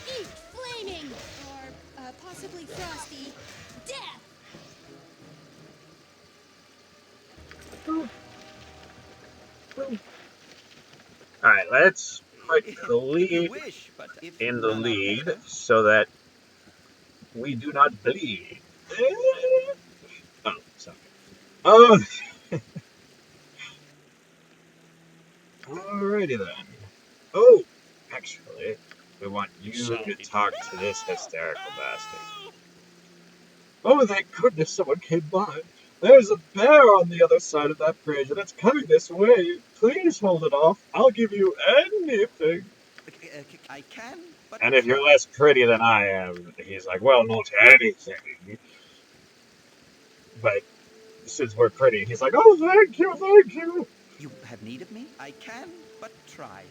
Eat flaming! Or, possibly frosty. Death! Alright, let's put the lead in the lead so that we do not bleed. Oh, sorry. Oh! Alrighty then. Oh! Actually, we want you to talk to this hysterical bastard. Oh, thank goodness someone came by. There's a bear on the other side of that bridge, and it's coming this way. Please hold it off. I'll give you anything. I can, but... And if you're less pretty than I am, he's like, well, not anything. But since we're pretty, he's like, oh, thank you, thank you. You have need of me? I can, but try.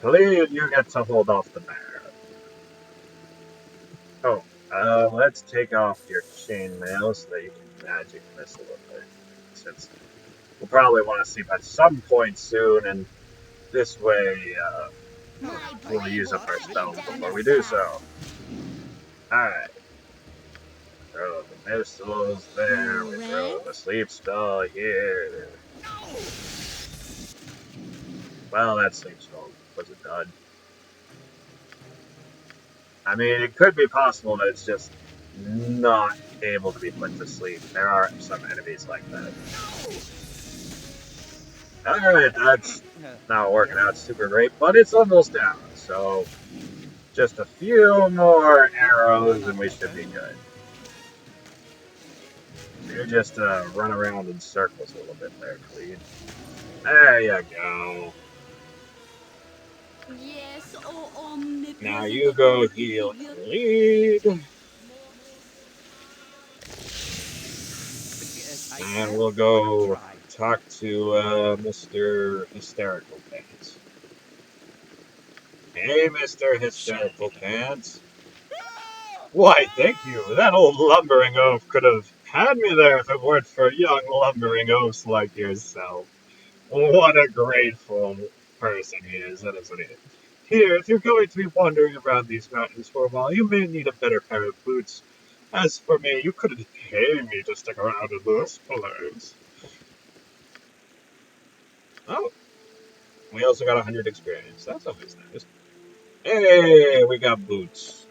Khalid, you get to hold off the bear. Oh, let's take off your chainmail so that you can magic this a little bit. Since we'll probably want to sleep at some point soon, and this way, we'll use up our spells before we do so. Alright. Throw the missiles there, we throw the sleep spell here. Well, that sleep spell was a dud. I mean, it could be possible that it's just not able to be put to sleep. There are some enemies like that. Alright, that's not working out super great, but it's almost down. So, just a few more arrows and we should be good. You just run around in circles a little bit there, Khalid. There you go. Yes, oh omnipresent. Now you go heal Khalid. And we'll go talk to Mr. Hysterical Pants. Hey, Mr. Hysterical Pants. Why, thank you. That old lumbering oaf could have had me there if it weren't for young lumbering oafs like yourself. What a grateful person he is, that is what he is. Here, if you're going to be wandering around these mountains for a while, you may need a better pair of boots. As for me, you couldn't pay me to stick around in this place. Oh, we also got 100 experience. That's always nice. Hey, we got boots.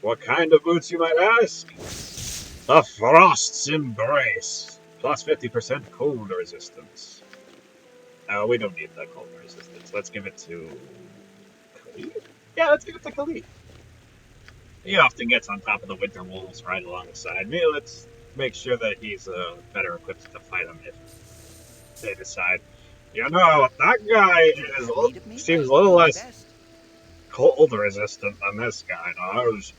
What kind of boots, you might ask? The Frost's Embrace. Plus 50% cold resistance. Oh, we don't need the cold resistance. Let's give it to Khalid? Yeah, let's give it to Khalid. He often gets on top of the winter wolves right alongside me. Let's make sure that he's better equipped to fight them if they decide. You know, that guy seems a little less cold resistant than this guy does.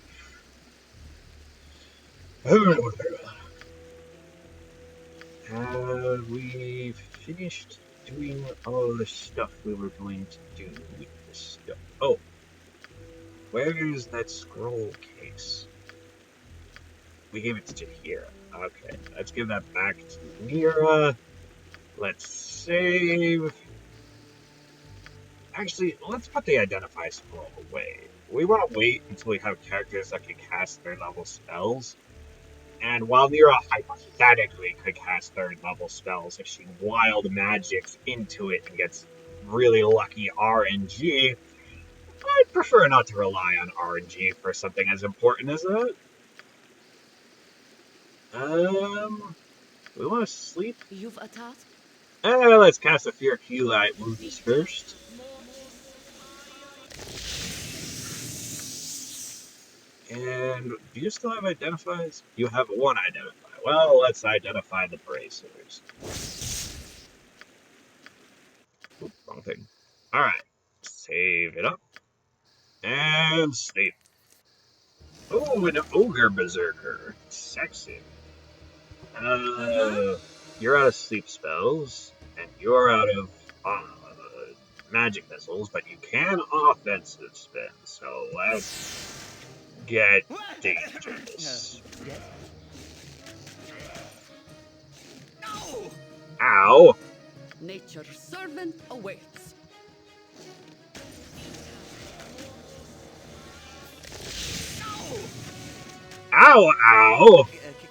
Have we finished doing all the stuff we were going to do with this stuff? Oh, where's that scroll case? We gave it to Jahira. Okay, let's give that back to Mira. Let's save. Actually, let's put the identify scroll away. We want to wait until we have characters that can cast third level spells. And while Mira hypothetically could cast third level spells if she wild magics into it and gets really lucky RNG, I'd prefer not to rely on RNG for something as important as that. We want to sleep? You've a task? Let's cast a Fear Key Light Wounds first. And do you still have identifies? You have one identify. Well, let's identify the bracers. Oop, wrong thing. Alright. Save it up. And sleep. Oh, an ogre berserker. Sexy. You're out of sleep spells, and you're out of magic missiles, but you can offensive spin, so let's get dangerous. Ow! Nature's servant awaits. Ow, ow!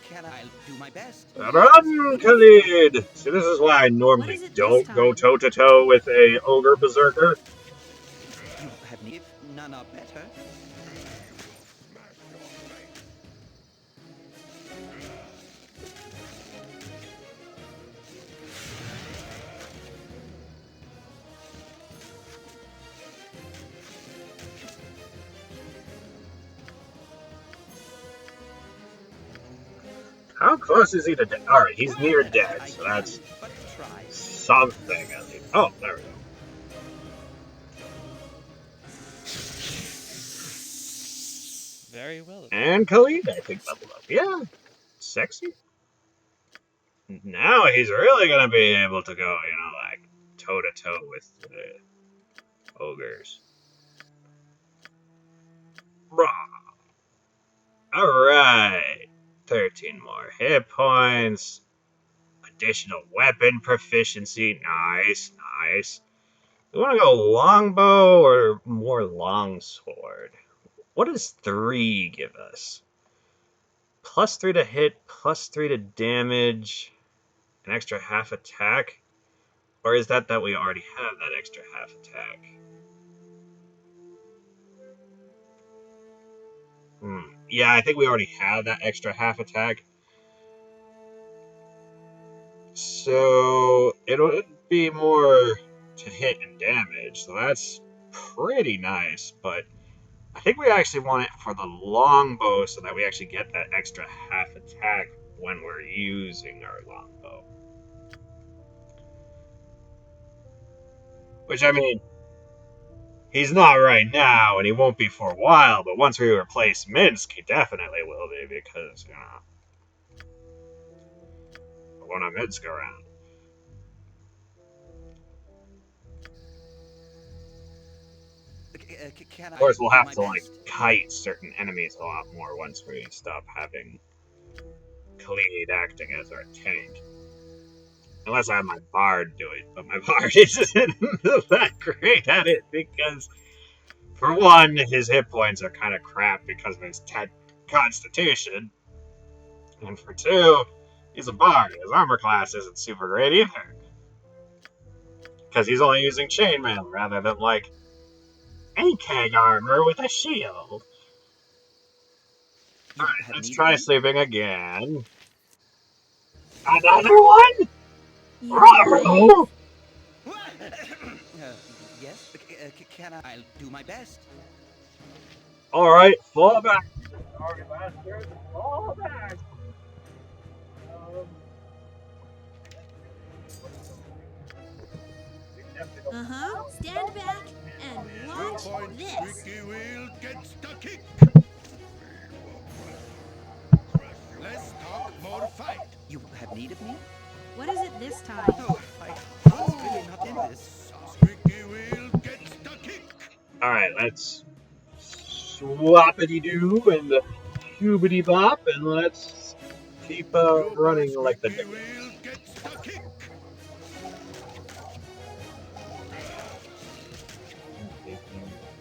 Can I do my best? Run, Khalid! See, this is why I normally don't go toe-to-toe with a ogre berserker. You have if none are better. How close is he to death? Alright, he's near dead, so that's something at least. Oh, there we go. Very well. And Khalid, I think, leveled up. Yeah, sexy. Now he's really gonna be able to go, you know, like, toe-to-toe with the ogres. Alright. 13 more hit points. Additional weapon proficiency. Nice, nice. We want to go longbow or more longsword? What does 3 give us? +3 to hit, +3 to damage, an extra half attack? Or is that we already have that extra half attack? Yeah, I think we already have that extra half attack. So it would be more to hit and damage, so that's pretty nice, but I think we actually want it for the longbow so that we actually get that extra half attack when we're using our longbow. Which, I mean, he's not right now, and he won't be for a while, but once we replace Minsk, he definitely will be, because, you know, I want a Minsk around. Of course, we'll have to, like, kite certain enemies a lot more once we stop having Khalid acting as our tank. Unless I have my Bard do it, but my Bard isn't that great at it because, for one, his hit points are kind of crap because of his constitution, and for two, he's a Bard. His armor class isn't super great either. Because he's only using chainmail rather than, like, ACAG armor with a shield. Alright, let's try sleeping again. Another one? You brave? Bravo! Yes? Can I? I'll do my best. Alright, fall back. Sorry, bastard. Fall back. Uh-huh. Stand back and No watch point, this. squeaky wheel gets the kick. Less talk, more fight. You have need of me? What is it this time? No, I was really not in this. Squeaky wheel gets the kick. Alright, let's swappity-doo and hoobity-bop, and let's keep running like the Squeaky dickens. wheel gets the kick.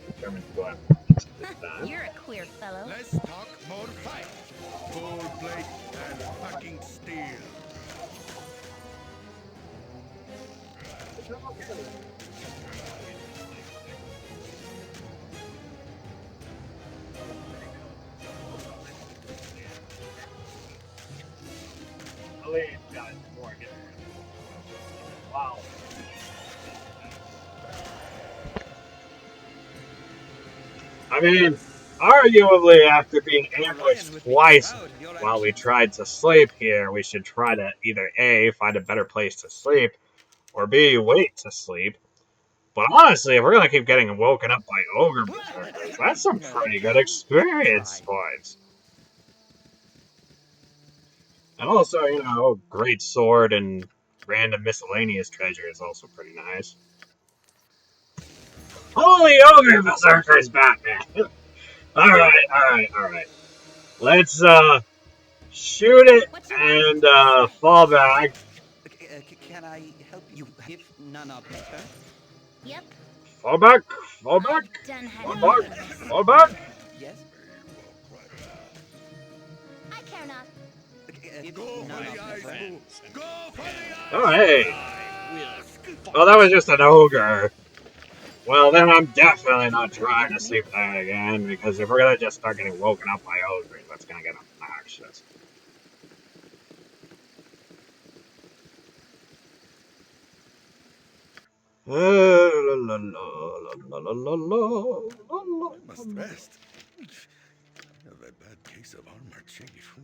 Determined to go after this time. You're a queer fellow. Less talk, more fight. Full plate and fucking steel. Wow. I mean, arguably after being ambushed twice while we tried to sleep here, we should try to either A, find a better place to sleep, or B, wait to sleep. But honestly, if we're gonna keep getting woken up by ogre berserkers, that's some pretty good experience points. And also, you know, great sword and random miscellaneous treasure is also pretty nice. Holy ogre berserkers, Batman! Alright. Let's, shoot it and, fall back. Can I help you if none are better? Yep. Fall back! I've done had enough of this. Fall back! Yes? I care not. If Go for none the are eyes, better. boo. Go for the eyes. Oh, hey! I will fight. Oh, that was just an ogre. Well, then I'm definitely not trying to sleep that again, because if we're gonna just start getting woken up by ogres, that's gonna get obnoxious. I must rest. I have a bad case of armor chief.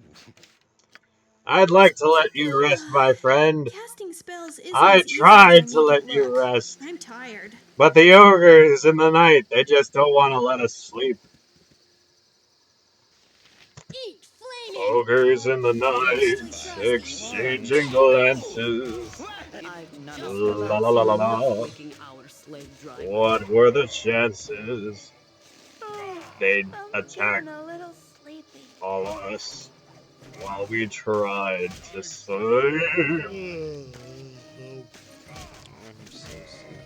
I'd like to let you rest, my friend. Casting spells isn't I as easy as I tried make to let it you look. rest. I'm tired. But the ogres in the night, they just don't want to let us sleep. Eat flaming! Ogres in the Seriously, night, Frosty. exchanging glances. I've None just are La about la la seen la enough la. waking our slave drivers. What were the chances Oh, they'd I'm attack getting a little sleepy. all of us while we tried to sleep? I'm so sleepy.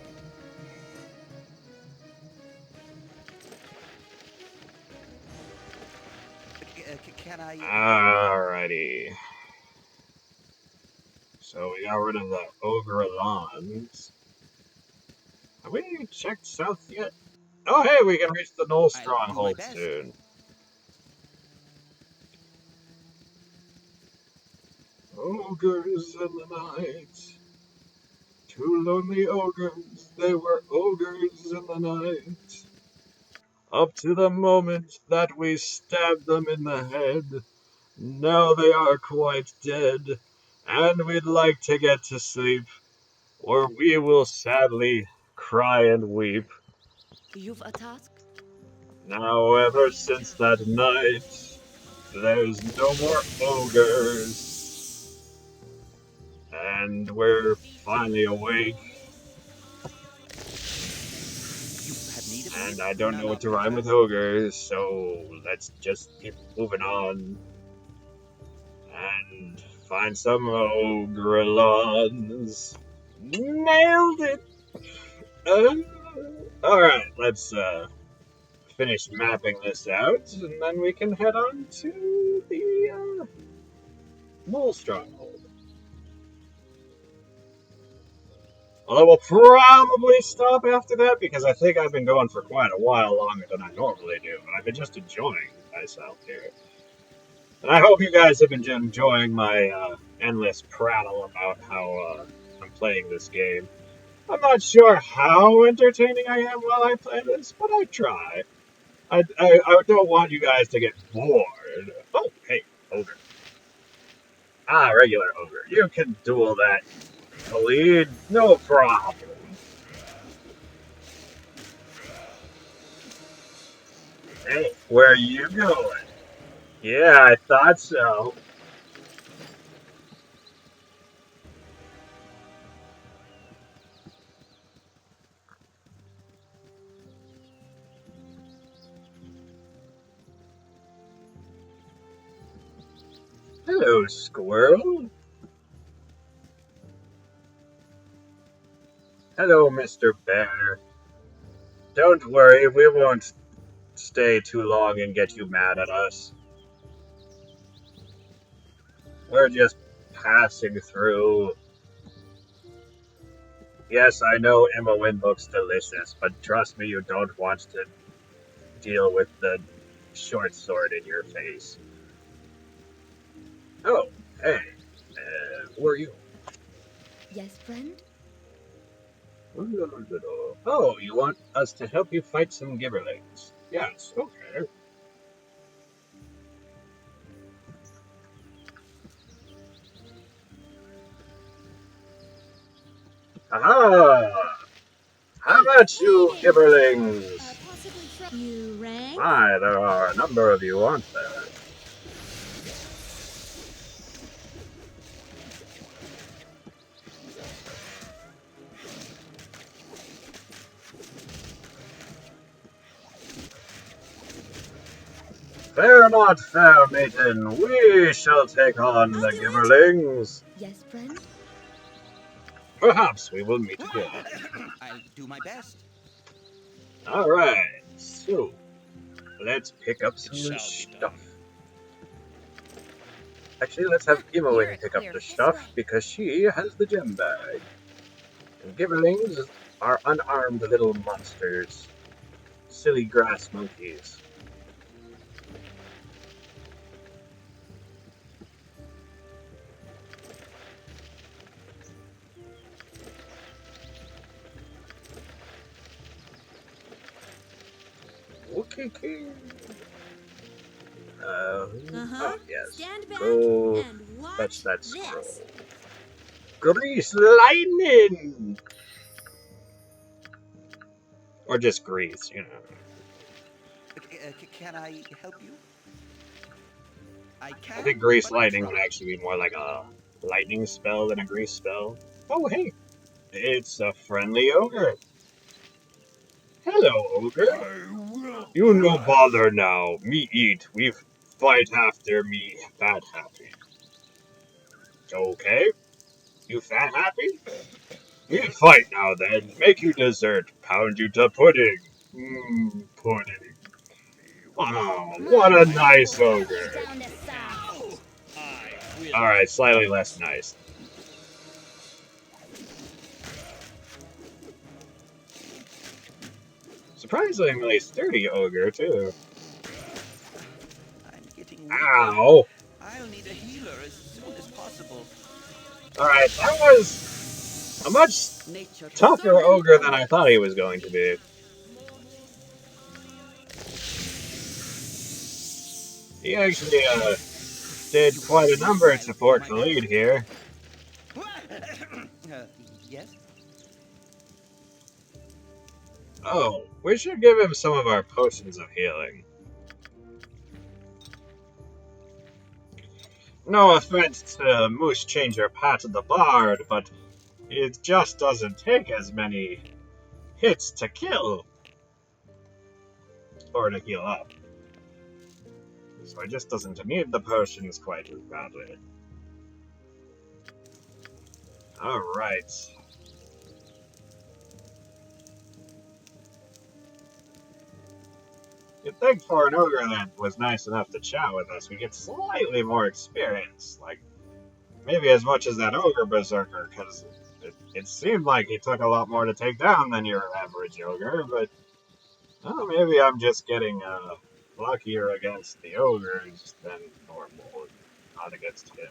Can I? Alrighty. So we got rid of the ogre lawns. Have we checked south yet? Oh hey, we can reach the Knoll I'll do my Stronghold best. soon. Ogres in the night. Two lonely ogres, they were ogres in the night. Up to the moment that we stabbed them in the head. Now they are quite dead, and we'd like to get to sleep, or we will sadly cry and weep. You've a task? Now, ever since that night, there's no more ogres, and we're finally awake. You have need of me? And I don't know None what are to rhyme with better. ogres, so let's just keep moving on and find some ogre lawns. Nailed it! Alright, let's finish mapping this out, and then we can head on to the Knoll Stronghold. Although we'll probably stop after that, because I think I've been going for quite a while longer than I normally do, but I've been just enjoying myself here. And I hope you guys have been enjoying my endless prattle about how I'm playing this game. I'm not sure how entertaining I am while I play this, but I try. I don't want you guys to get bored. Oh, hey, ogre. Ah, regular ogre. You can duel that lead, no problem. Hey, where are you going? Yeah, I thought so. Hello, squirrel. Hello, Mr. Bear. Don't worry, we won't stay too long and get you mad at us. We're just passing through. Yes, I know Immerwin looks delicious, but trust me, you don't want to deal with the short sword in your face. Oh, hey, who are you? Yes, friend? Oh, you want us to help you fight some gibberlings? Yes, okay. Aha! How about you, gibberlings? Possibly You rank? My, there are a number of you, aren't there? Fear not, fair maiden. We shall take on the gibberlings. Yes, friend? Perhaps we will meet again. I'll do my best. Alright, so let's pick up It some of this shall be done. stuff. Actually, let's have You're Imowin a pick up clear. the This way. stuff because she has the gem bag. And gibberlings are unarmed little monsters. Silly grass monkeys. Okay. Uh-huh. Oh, yes. Stand back Go and watch fetch that this. scroll. Grease lightning! Or just grease, you know. Can I help you? I I think can, grease but I'll lightning would try. actually be more like a lightning spell than a grease spell. Oh, hey, it's a friendly ogre. Hello, ogre. I will You no crush. bother now. Me eat. We fight after me fat happy. Okay, you fat happy? We fight now then. Make you dessert. Pound you to pudding. Mmm, pudding. Oh, what a We'll nice cut you ogre. down to size. I will Alright, slightly less fight. nice. Surprisingly sturdy ogre, too. I'm getting weaker. Ow! I'll need a healer as soon as possible. Alright, that was a much Nature tougher certainly ogre than I thought he awaits. was going to be. He actually, did quite a number to I'll do support my the lead best. here. Yes? Oh, we should give him some of our potions of healing. No offense to Moose Changer Pat the Bard, but it just doesn't take as many hits to kill or to heal up. So it just doesn't need the potions quite as badly. Alright. You'd think for an ogre that was nice enough to chat with us, we'd get slightly more experience. Like, maybe as much as that ogre berserker, because it seemed like he took a lot more to take down than your average ogre, but oh, maybe I'm just getting luckier against the ogres than normal, not against him.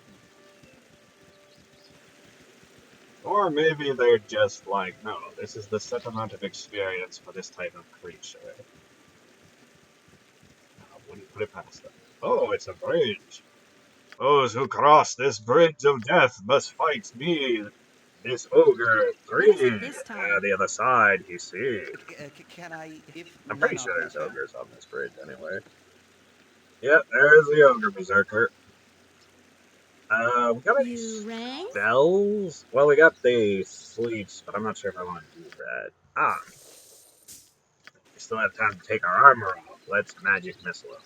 Or maybe they're just like, no, this is the set amount of experience for this type of creature. I wouldn't put it past them. Oh, it's a bridge. Those who cross this bridge of death must fight me, this ogre, What is it 3. this time? The other side, you see. Can I, if I'm pretty none sure are there's better? ogres on this bridge anyway. Yep, there's the ogre berserker. We got any You rang? spells? Well, we got the sleeps, but I'm not sure if I want to do that. Ah, we still have time to take our armor off. Let's magic missile him.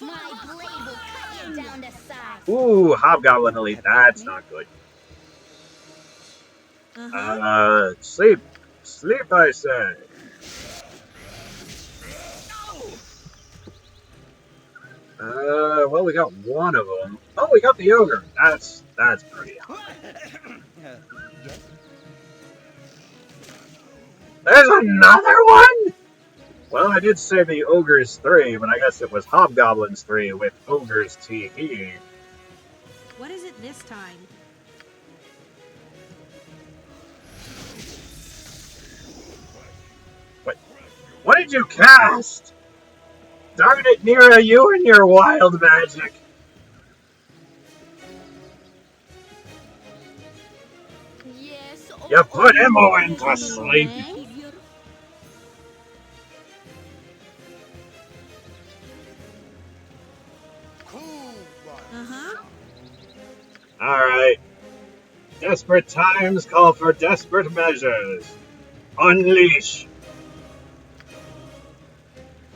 My blade will cut you down to size. Ooh, Hobgoblin Elite, that's not good. Sleep. Sleep, I say. Well, we got one of them. Oh, we got the ogre. That's pretty high. Yes? There's another one? Well, I did say the ogre's 3, but I guess it was hobgoblins 3 with ogre's TE. What is it this time? What did you cast? Darn it, Nira, you and your wild magic. Yes. You put Imo to sleep. Alright. Desperate times call for desperate measures. Unleash.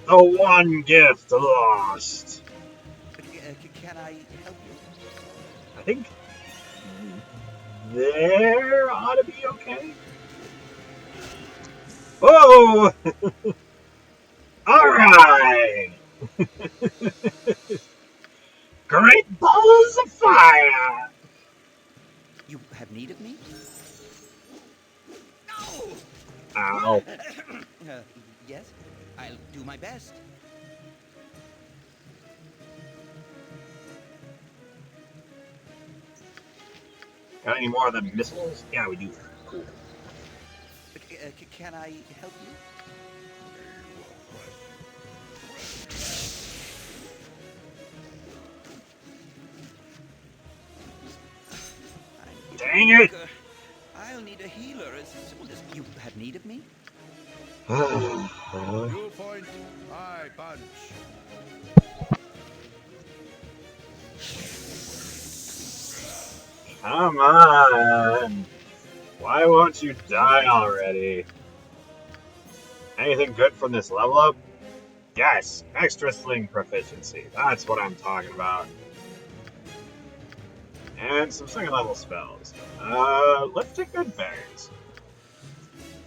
The one gift lost. Can I help you? I think there ought to be okay. Whoa! Alright! Great balls of fire! You have need of me? Ow. Yes, I'll do my best. Got any more of the missiles? Yeah, we do. Cool. Can I help you? Dang it! I'll need a healer as soon as you have need of me. You point, I punch. Come on! Why won't you die already? Anything good from this level up? Yes! Extra sling proficiency. That's what I'm talking about. And some second level spells. Let's take good berries.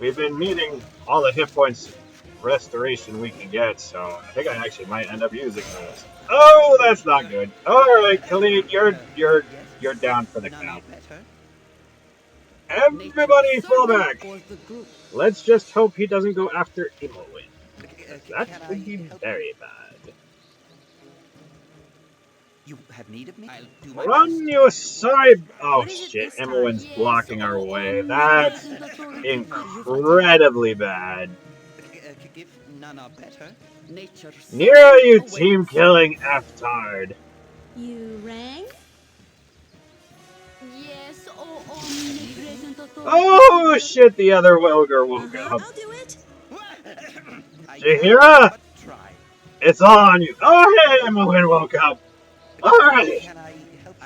We've been needing all the hit points restoration we can get, so I think I actually might end up using those. Oh, that's not good. Alright, Khalid, you're down for the count. Everybody fall back! Let's just hope he doesn't go after Imowen. That would be very bad. You have need of me? I'll do my Run, best. you sorry... Oh shit, Imowen's blocking our way. That's incredibly bad. If none are better. Nero, you team-killing F-tard. You rang? Yes. Oh shit, the other ogre woke up. I'll do it. Jahira? It's all on you. Oh hey, Imowen woke up. Alright.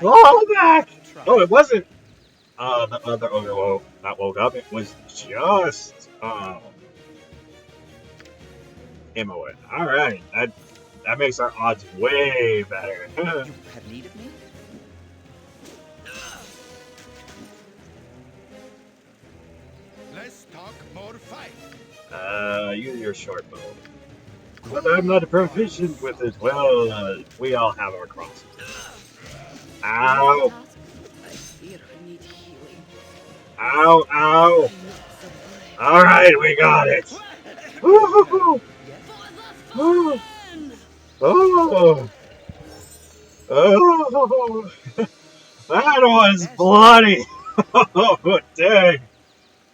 Fall back. Oh, it wasn't the other ogre that woke up. It was just Imowen. Alright. That makes our odds way better. You have need of me? Let's talk more fight. Use your short bow. But I'm not proficient with it. Well, we all have our crosses. Ow! Ow, ow! Alright, we got it! Woo-hoo-hoo! Oh! Oh! That was Best. bloody! Oh, dang!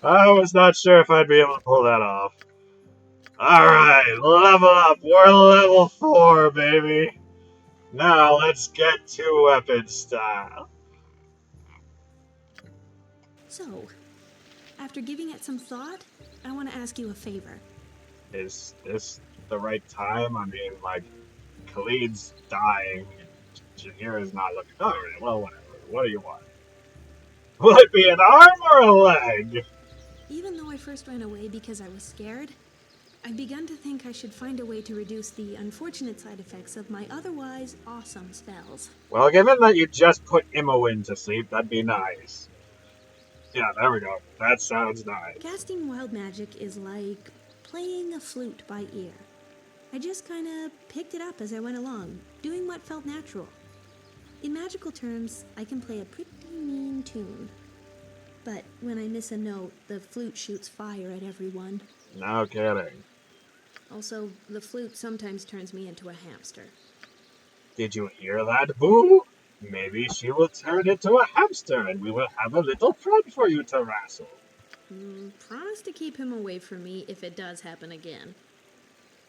I was not sure if I'd be able to pull that off. Alright, level up. We're level 4, baby. Now let's get to weapon style. So, after giving it some thought, I want to ask you a favor. Is this the right time? I mean, like, Khalid's dying, and Jahira's not looking. Alright, well, whatever. What do you want? Will it be an arm or a leg? Even though I first ran away because I was scared, I've begun to think I should find a way to reduce the unfortunate side effects of my otherwise awesome spells. Well, given that you just put Imowen to sleep, that'd be nice. Yeah, there we go. That sounds nice. Casting wild magic is like playing a flute by ear. I just kind of picked it up as I went along, doing what felt natural. In magical terms, I can play a pretty mean tune. But when I miss a note, the flute shoots fire at everyone. No kidding. Also, the flute sometimes turns me into a hamster. Did you hear that, Boo? Maybe she will turn into a hamster and we will have a little friend for you to wrestle. Promise to keep him away from me if it does happen again.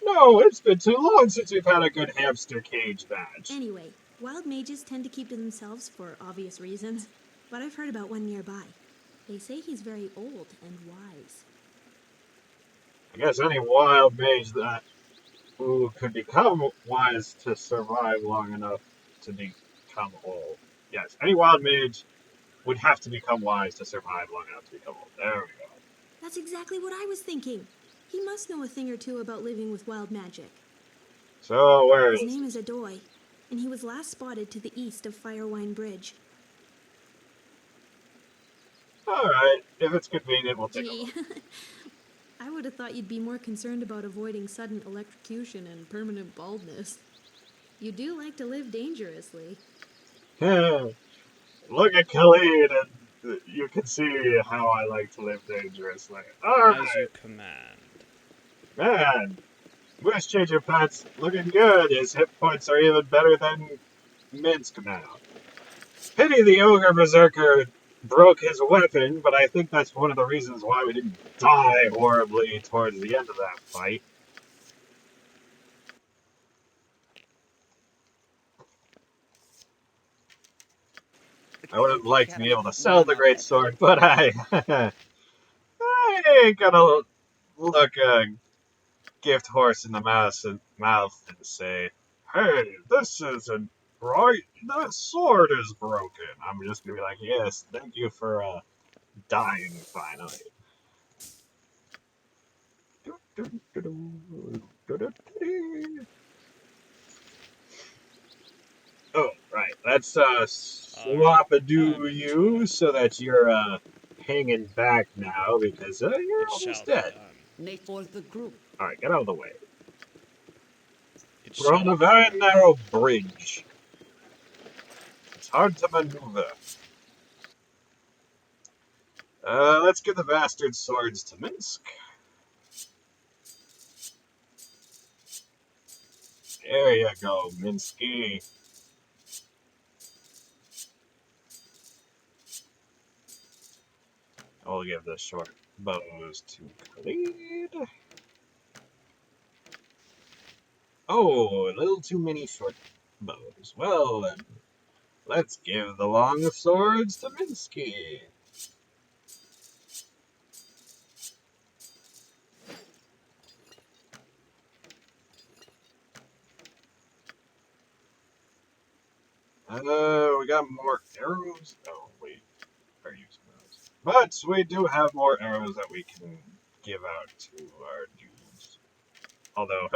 No, it's been too long since we've had a good hamster cage match. Anyway, wild mages tend to keep to themselves for obvious reasons, but I've heard about one nearby. They say he's very old and wise. I guess any wild mage that who could become wise to survive long enough to become old. Yes, any wild mage would have to become wise to survive long enough to become old. There we go. That's exactly what I was thinking. He must know a thing or two about living with wild magic. So, where is His name is Adoy, and he was last spotted to the east of Firewine Bridge. Alright, if it's convenient, we'll take a Gee, look. I would have thought you'd be more concerned about avoiding sudden electrocution and permanent baldness. You do like to live dangerously. Look at Khalid, and you can see how I like to live dangerously. Alright, As you command. man. Wish Changer Pat's looking good. His hit points are even better than Minsk now. Pity the ogre berserker broke his weapon, but I think that's one of the reasons why we didn't die horribly towards the end of that fight. I would have liked to be able to sell the great sword, but I ain't gonna look a gift horse in the mouth and say, "Hey, this isn't right. That sword is broken." I'm just gonna be like, "Yes, thank you for dying finally." Oh, right. Let's swap-a-do you so that you're hanging back now because you're It shall almost be dead. done. Nay, for the group. Alright, get out of the way. It We're on shall a be very done. narrow bridge. It's hard to maneuver. Let's give the bastard swords to Minsk. There you go, Minsky. I'll give the short bows to Khalid. Oh, a little too many short bows. Well then, let's give the long swords to Minsky. We got more arrows. Oh, wait. Are using those. But we do have more arrows that we can give out to our dudes. Although,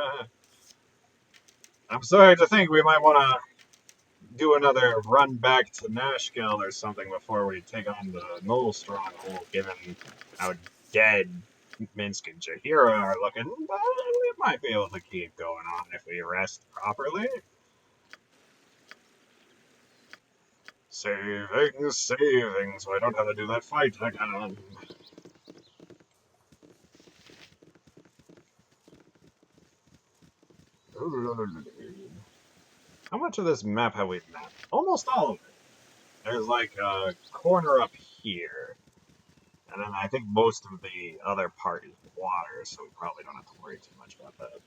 I'm sorry to think we might want to do another run back to Nashkel or something before we take on the Knoll Stronghold, given how dead Minsk and Jahira are looking. But we might be able to keep going on if we rest properly. Saving, so I don't have to do that fight again. How much of this map have we mapped? Almost all of it. There's like a corner up here. And then I think most of the other part is water, so we probably don't have to worry too much about that.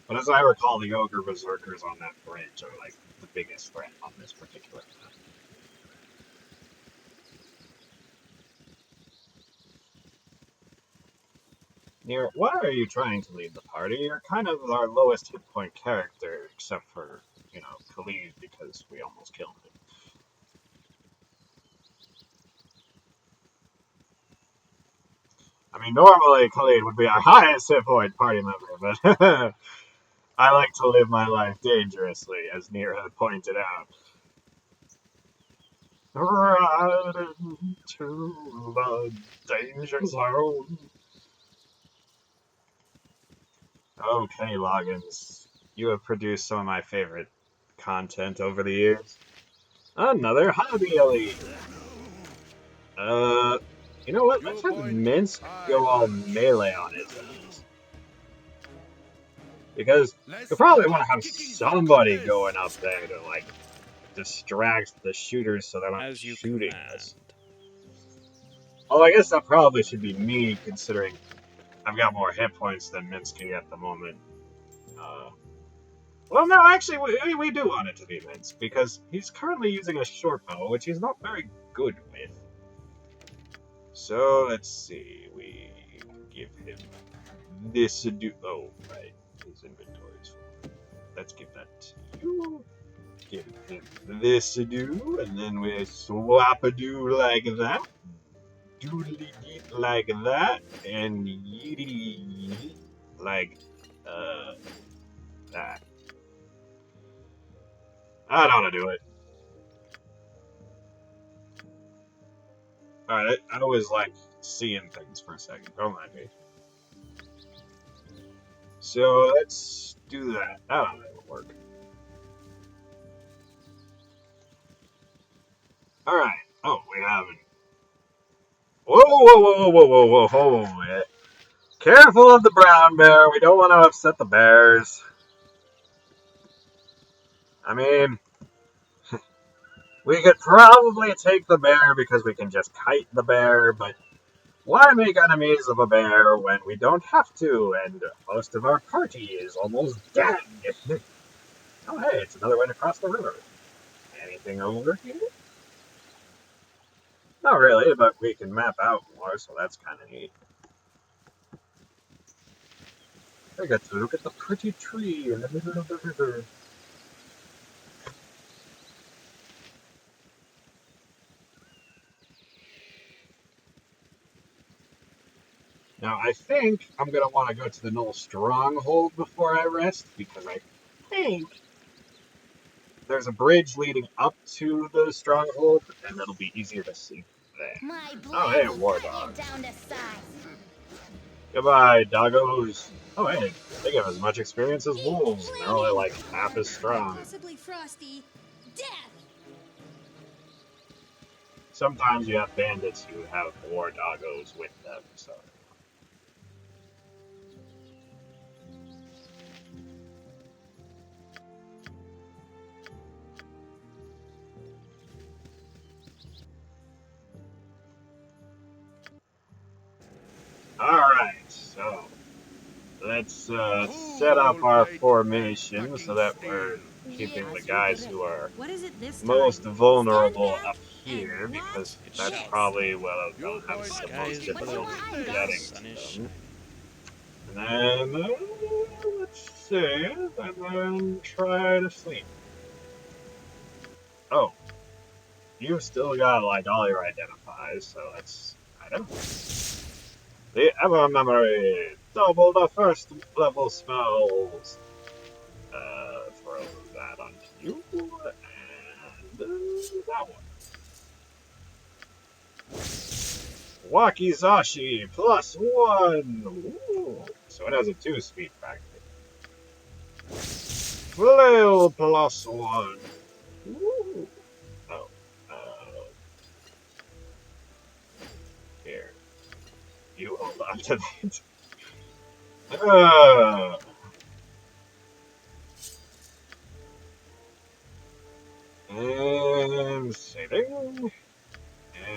But as I recall, the ogre berserkers on that bridge are like the biggest threat on this particular map. Near, why are you trying to lead the party? You're kind of our lowest hit point character, except for, you know, Khalid, because we almost killed him. I mean, normally Khalid would be our highest hit point party member, but I like to live my life dangerously, as Nir had pointed out. Right into the danger zone. Okay, Loggins. You have produced some of my favorite content over the years. Another hobby elite. You know what? Let's have Minsk go all melee on his ass. Because you probably want to have somebody going up there to, like, distract the shooters so they're not As you shooting command. us. Oh, I guess that probably should be me, considering I've got more hit points than Minsky at the moment. Well, no, actually, we do want it to be Minsk, because he's currently using a short bow, which he's not very good with. So, let's see, we give him this oh, right, his inventory's full. Let's give that to you. Give him this do, and then we swap a do like that. Doodly deet like that, and yeety like, that. I don't want to do it. Alright, I always like seeing things for a second. Don't mind me. So let's do that. Oh, that'll work. Alright. Oh, we haven't. Whoa, whoa, whoa, whoa, whoa, whoa, whoa, whoa. Careful of the brown bear. We don't want to upset the bears. I mean, we could probably take the bear because we can just kite the bear, but why make enemies of a bear when we don't have to, and most of our party is almost dead? Oh, hey, it's another way to cross the river. Anything over here? Not really, but we can map out more, so that's kind of neat. I get to look at the pretty tree in the middle of the river. Now, I think I'm going to want to go to the Knoll Stronghold before I rest, because I think there's a bridge leading up to the Stronghold, and it'll be easier to see there. My Oh, blade hey, will war cut you dogs. down to size. Goodbye, doggos. Oh, hey, they give as much experience as Heat wolves, and they're only flaming. like half as strong. Possibly frosty. Death. Sometimes you have bandits who have war doggos with them, so. Alright, so let's set up our formation so that we're keeping the guys who are What is it this time? most vulnerable Stand up back here, and because It that's shall. probably where they'll have the Sky most is difficulty blue, getting sun is to shining. them. And then, let's save, and then try to sleep. Oh, you've still got, like, all your identifies, so that's kind of. The Ever Memory! Double the first level spells! Throw that onto you, and that one. Wakizashi plus 1! Ooh. So it has a 2-speed factor. Flail plus 1! Ooh. Oh. Here. You hold on to that. And saving.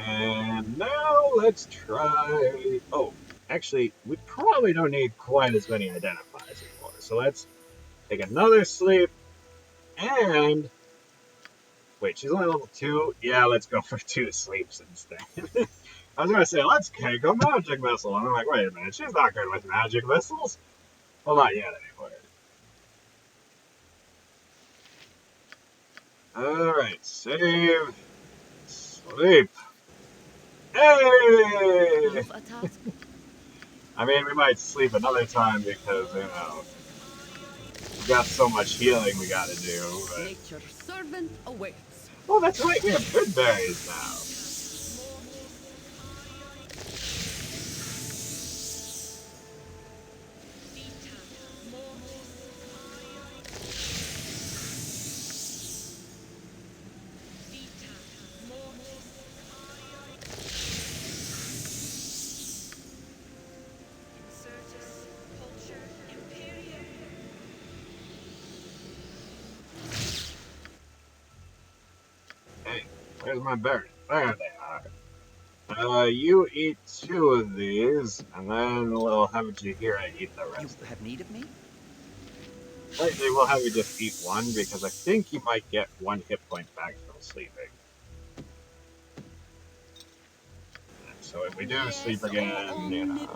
And now let's try... Oh, actually, we probably don't need quite as many identifiers anymore. So let's take another sleep and... Wait, she's only level 2? Yeah, let's go for 2 sleeps instead. I was going to say, let's take a magic missile. And I'm like, wait a minute, she's not good with magic missiles. Well, not yet, anyway. Alright, save. Sleep. Hey! You've a task. I mean, we might sleep another time because, you know, we got so much healing we gotta do, but... Nature's servant awaits. Oh, that's right, we have good berries now. Hey, where's my berries? There they are. You eat 2 of these, and then we'll have Jahira eat the rest. You have need of me? Likely we'll have you just eat 1, because I think you might get 1 hit point back from sleeping. So if we do sleep again, you know...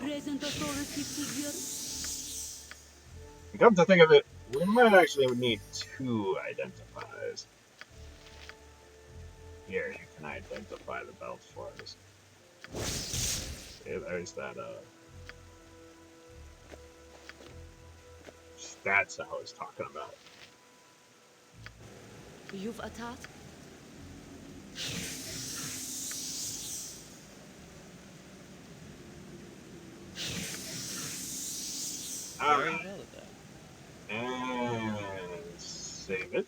Come to think of it, we might actually need 2 identifiers. Here, you can identify the belt for us. See, there's that, stats I was talking about. You've a task. Very well at that. And save it.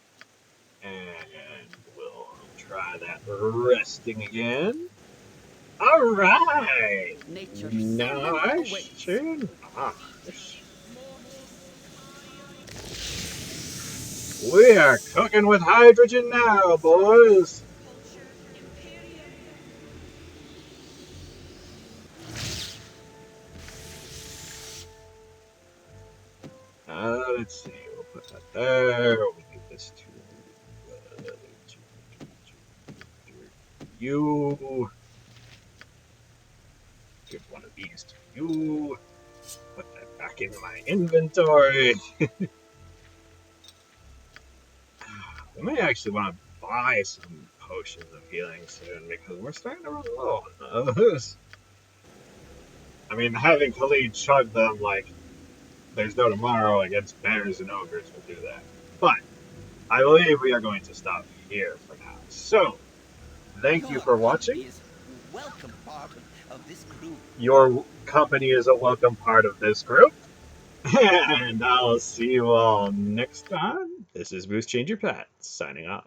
And we'll try that resting again. Alright! Nice! Nice! We are cooking with hydrogen now, boys! Let's see, we'll put that there, we'll give this to you, give one of these to you, put that back in my inventory. We may actually want to buy some potions of healing soon, because we're starting to run low on those. I mean, having Khalid chug them like there's no tomorrow against bears and ogres will do that. But I believe we are going to stop here for now. So, thank you for watching. Welcome part of this group. Your company is a welcome part of this group. And I'll see you all next time. This is Moose Changer Pat, signing off.